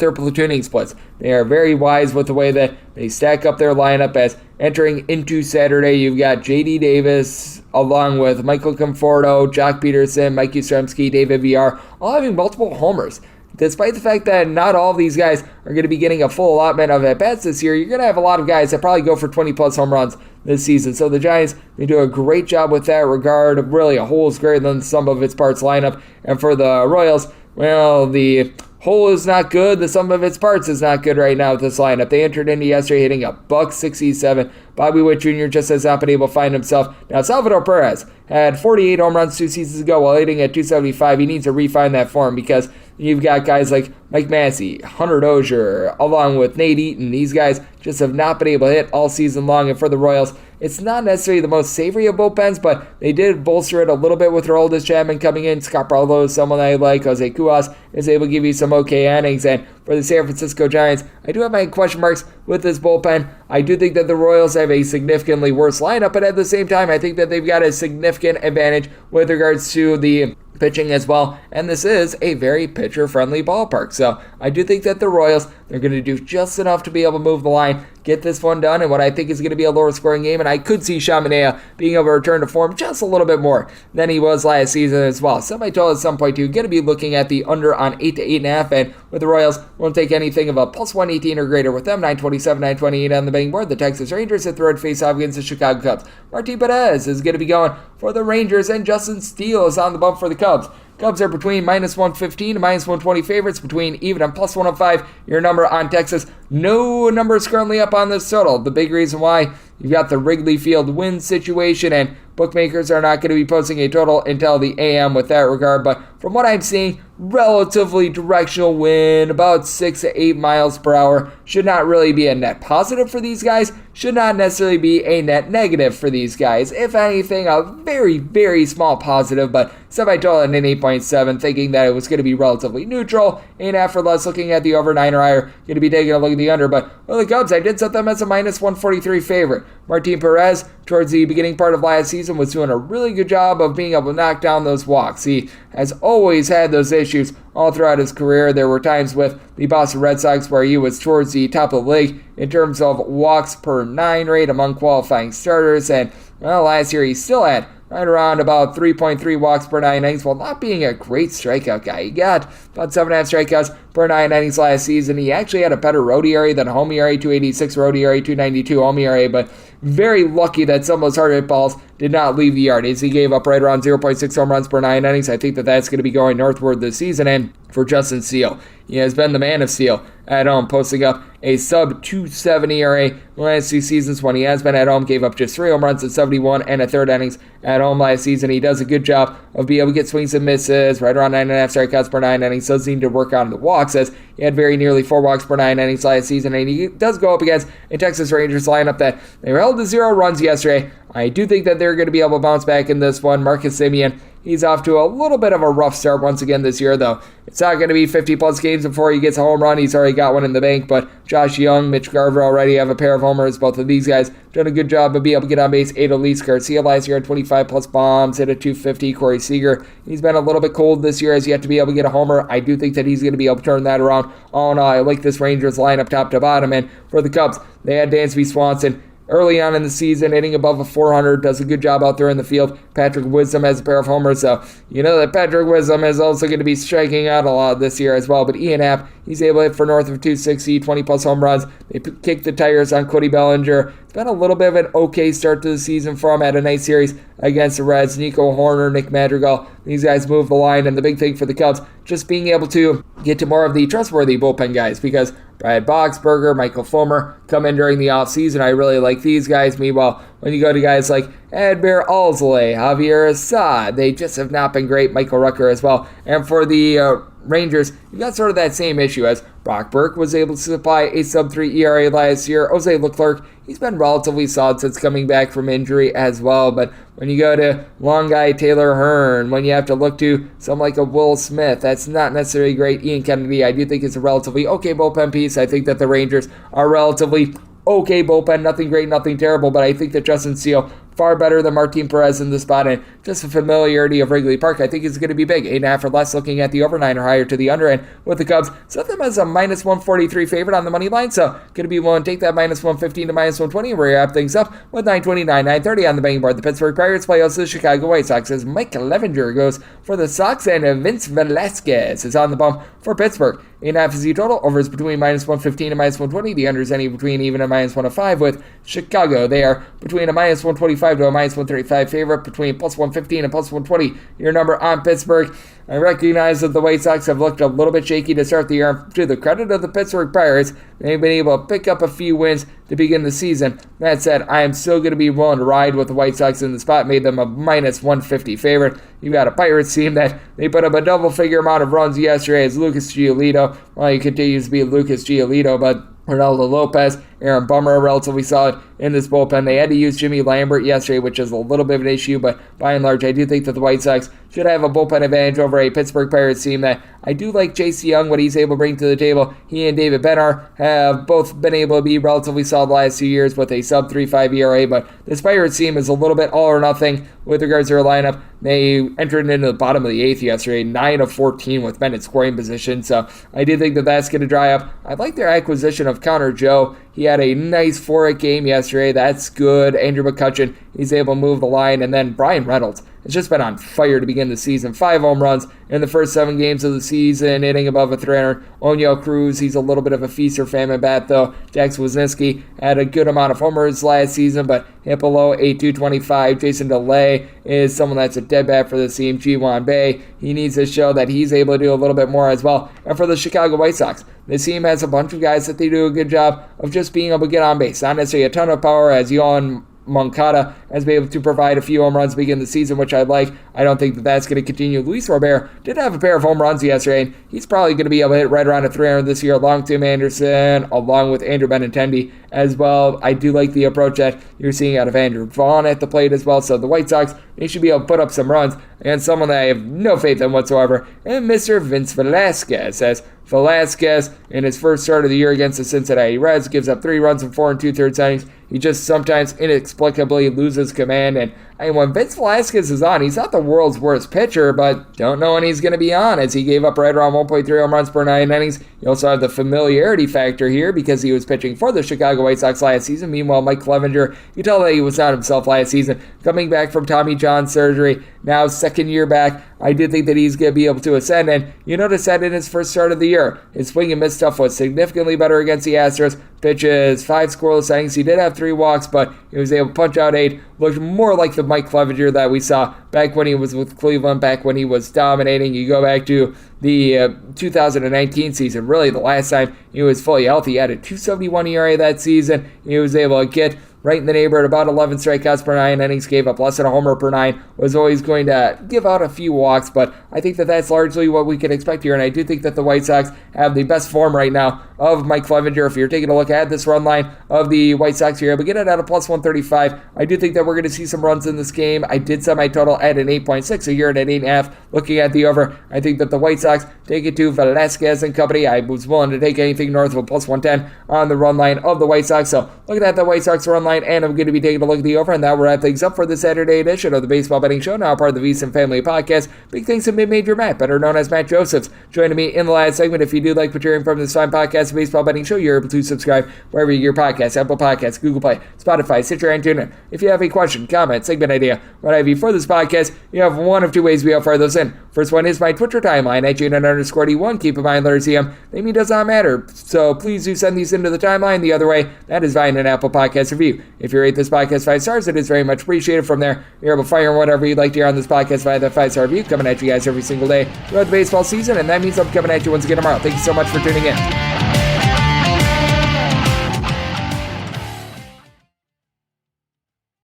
their platooning splits. They are very wise with the way that they stack up their lineup, as entering into Saturday, you've got J.D. Davis along with Michael Conforto, Jock Peterson, Mike Yastrzemski, David Villar, all having multiple homers. Despite the fact that not all of these guys are going to be getting a full allotment of at-bats this year, you're going to have a lot of guys that probably go for 20-plus home runs this season. So the Giants, they do a great job with that regard. Really, a whole is greater than the sum of its parts lineup. And for the Royals, well, the whole is not good. The sum of its parts is not good right now with this lineup. They entered into yesterday hitting a $167. Bobby Witt Jr. just has not been able to find himself. Now, Salvador Perez had 48 home runs 2 seasons ago while hitting at 275. He needs to refine that form, because you've got guys like Mike Massey, Hunter Dozier, along with Nate Eaton. These guys just have not been able to hit all season long. And for the Royals, it's not necessarily the most savory of bullpens, but they did bolster it a little bit with Aroldis Chapman coming in. Scott Barlow is someone I like. Jose Cuas is able to give you some okay innings. And for the San Francisco Giants, I do have my question marks with this bullpen. I do think that the Royals have a significantly worse lineup, but at the same time, I think that they've got a significant advantage with regards to the pitching as well, and this is a very pitcher-friendly ballpark. So I do think that the Royals, they're going to do just enough to be able to move the line, get this one done, and what I think is going to be a lower-scoring game, and I could see Sean Manaea being able to return to form just a little bit more than he was last season as well. Semi-total at some point, too, going to be looking at the under on 8 to 8.5, and with the Royals, won't take anything of a plus 118 or greater with them, 927, 928 on the betting board. The Texas Rangers hit the road face-off against the Chicago Cubs. Martin Perez is going to be going for the Rangers, and Justin Steele is on the bump for the Cubs. Cubs are between minus 115 and minus 120 favorites, between even and plus 105. Your number on Texas. No numbers currently up on this total. The big reason why, you've got the Wrigley Field win situation, and bookmakers are not going to be posting a total until the AM with that regard. But from what I'm seeing, relatively directional wind, about 6 to 8 miles per hour. Should not really be a net positive for these guys. Should not necessarily be a net negative for these guys. If anything, a very, very small positive, but semi-total at an 8.7, thinking that it was going to be relatively neutral. 8.5 or less, looking at the over 9 or higher. Going to be taking a look at the under, but well, the Cubs, I did set them as a minus 143 favorite. Martin Perez, towards the beginning part of last season, was doing a really good job of being able to knock down those walks. He has always had those issues all throughout his career. There were times with the Boston Red Sox where he was towards the top of the league in terms of walks per 9 rate among qualifying starters, and well, last year he still had right around about 3.3 walks per 9 innings, while not being a great strikeout guy. He got about 7.5 strikeouts per 9 innings last season. He actually had a better road ERA than home ERA, 286 road ERA, 292 home ERA, but very lucky that some of those hard hit balls did not leave the yard, as he gave up right around 0.6 home runs per 9 innings. I think that that's going to be going northward this season. And for Justin Steele, he has been the man of steel at home, posting up a sub-2.7 ERA the last 2 seasons when he has been at home. Gave up just 3 home runs in 71 and a third innings at home last season. He does a good job of being able to get swings and misses, right around 9.5 strikeouts per 9 innings. Does need to work on the walks, as he had very nearly 4 walks per 9 innings last season, and he does go up against a Texas Rangers lineup that they were held to 0 runs yesterday. I do think that they're going to be able to bounce back in this one. Marcus Semien, he's off to a little bit of a rough start once again this year, though. It's not going to be 50-plus games before he gets a home run. He's already got one in the bank, but Josh Young, Mitch Garver already have a pair of homers. Both of these guys done a good job of being able to get on base. 8 Elise Garcia last year had 25-plus bombs, hit a 250. Corey Seager, he's been a little bit cold this year, as yet to be able to get a homer. I do think that he's going to be able to turn that around. All in all, I like this Rangers lineup top to bottom, and for the Cubs, they had Dansby Swanson early on in the season, hitting above a 400, does a good job out there in the field. Patrick Wisdom has a pair of homers, so you know that Patrick Wisdom is also going to be striking out a lot this year as well. But Ian Happ, he's able to hit for north of 260, 20-plus home runs. They kicked the tires on Cody Bellinger. It's been a little bit of an okay start to the season for him. Had a nice series against the Reds. Nico Horner, Nick Madrigal, these guys move the line, and the big thing for the Cubs, just being able to get to more of the trustworthy bullpen guys, because Brad Boxberger, Michael Fulmer come in during the offseason. I really like these guys. Meanwhile, when you go to guys like Adbert Alzolay, Javier Assad, they just have not been great. Michael Rucker as well. And for the Rangers, you've got sort of that same issue, as Brock Burke was able to supply a sub-3 ERA last year. Jose Leclerc, he's been relatively solid since coming back from injury as well. But when you go to long guy Taylor Hearn, when you have to look to someone like a Will Smith, that's not necessarily great. Ian Kennedy, I do think is a relatively okay bullpen piece. I think that the Rangers are relatively okay bullpen, nothing great, nothing terrible, but I think that Justin Steele, far better than Martin Perez in this spot, and just the familiarity of Wrigley Park, I think is going to be big. 8.5 or less, looking at the over 9 or higher to the under, and with the Cubs, set them as a minus 143 favorite on the money line, so going to be willing to take that minus 115 to minus 120, where you wrap things up with 929, 930 on the betting board. The Pittsburgh Pirates play also the Chicago White Sox, as Mike Levinger goes for the Sox, and Vince Velasquez is on the bump for Pittsburgh. 8.5 is the total. Over is between minus 115 and minus 120. The under is any between even and minus 105 with Chicago. They are between a minus 125 to a minus 135 favorite, between plus 115 and plus 120. Your number on Pittsburgh. I recognize that the White Sox have looked a little bit shaky to start the year. To the credit of the Pittsburgh Pirates, they've been able to pick up a few wins to begin the season. That said, I am still going to be willing to ride with the White Sox in the spot. Made them a minus 150 favorite. You've got a Pirates team that they put up a double-figure amount of runs yesterday as Lucas Giolito. Well, he continues to be Lucas Giolito, but Ronaldo Lopez, Aaron Bummer, relatively solid in this bullpen. They had to use Jimmy Lambert yesterday, which is a little bit of an issue, but by and large, I do think that the White Sox should have a bullpen advantage over a Pittsburgh Pirates team that I do like J.C. Young, what he's able to bring to the table. He and David Bednar have both been able to be relatively solid the last 2 years with a sub-3.5 ERA, but this Pirates team is a little bit all or nothing with regards to their lineup. They entered into the bottom of the 8th yesterday, 9 of 14 with men in scoring position, so I do think that that's going to dry up. I like their acquisition of Connor Joe. He had a nice 4-hit game yesterday. That's good. Andrew McCutchen, he's able to move the line. And then Brian Reynolds has just been on fire to begin the season. 5 home runs in the first 7 games of the season, hitting above a 300. Oniel Cruz, he's a little bit of a feast or famine bat, though. Jax Wisniewski had a good amount of homers last season, but hit below 8.225. Jason DeLay is someone that's a dead bat for the team. Ji-Hwan Bae, he needs to show that he's able to do a little bit more as well. And for the Chicago White Sox, this team has a bunch of guys that they do a good job of just being able to get on base. Not necessarily a ton of power, as Yohan Moncada has been able to provide a few home runs to begin the season, which I like. I don't think that that's going to continue. Luis Robert did have a pair of home runs yesterday, and he's probably going to be able to hit right around a 300 this year, along with Tim Anderson, along with Andrew Benintendi as well. I do like the approach that you're seeing out of Andrew Vaughn at the plate as well. So the White Sox, they should be able to put up some runs against someone that I have no faith in whatsoever, and Mr. Vince Velasquez, as Velasquez, in his first start of the year against the Cincinnati Reds, gives up 3 runs in 4 2/3 innings. He just sometimes inexplicably loses command, and when Vince Velasquez is on, he's not the world's worst pitcher, but don't know when he's going to be on, as he gave up right around 1.3 home runs per 9 innings. You also have the familiarity factor here because he was pitching for the Chicago White Sox last season. Meanwhile, Mike Clevenger, you tell that he was not himself last season, coming back from Tommy John surgery, now second year back. I do think that he's going to be able to ascend, and you notice that in his first start of the year, his swing and miss stuff was significantly better against the Astros. Pitches 5 scoreless innings. He did have 3 walks, but he was able to punch out 8. Looked more like the Mike Clevenger that we saw back when he was with Cleveland, back when he was dominating. You go back to the 2019 season, really the last time he was fully healthy. He had a 2.71 ERA that season. He was able to get right in the neighborhood, about 11 strikeouts per 9 innings, gave up less than a homer per 9, was always going to give out a few walks, but I think that that's largely what we can expect here, and I do think that the White Sox have the best form right now of Mike Clevenger. If you're taking a look at this run line of the White Sox here, but get it at a plus 135. I do think that we're going to see some runs in this game. I did set my total at an 8.6, so you're at an 8.5. Looking at the over, I think that the White Sox take it to Velasquez and company. I was willing to take anything north of a plus 110 on the run line of the White Sox, so looking at the White Sox run line, and I'm going to be taking a look at the over, and that will wrap things up for the Saturday edition of the Baseball Betting Show, now part of the VSiN Family Podcast. Big thanks to Mid-Major Matt, better known as Matt Josephs, joining me in the last segment. If you do like what you're hearing from this fine podcast, the Baseball Betting Show, you're able to subscribe wherever you get your podcasts, Apple Podcasts, Google Play, Spotify, Stitcher, and TuneIn. If you have a question, comment, segment idea, what have you for this podcast, you have one of 2 ways we will fire those in. First one is my Twitter timeline at @JNN_D1. Keep in mind, letters CM, they mean does not matter, so please do send these into the timeline. The other way, that is via an Apple Podcast review. If you rate this podcast 5 stars, it is very much appreciated. From there, you're able to fire whatever you'd like to hear on this podcast via that 5-star review, coming at you guys every single day throughout the baseball season, and that means I'm coming at you once again tomorrow. Thank you so much for tuning in.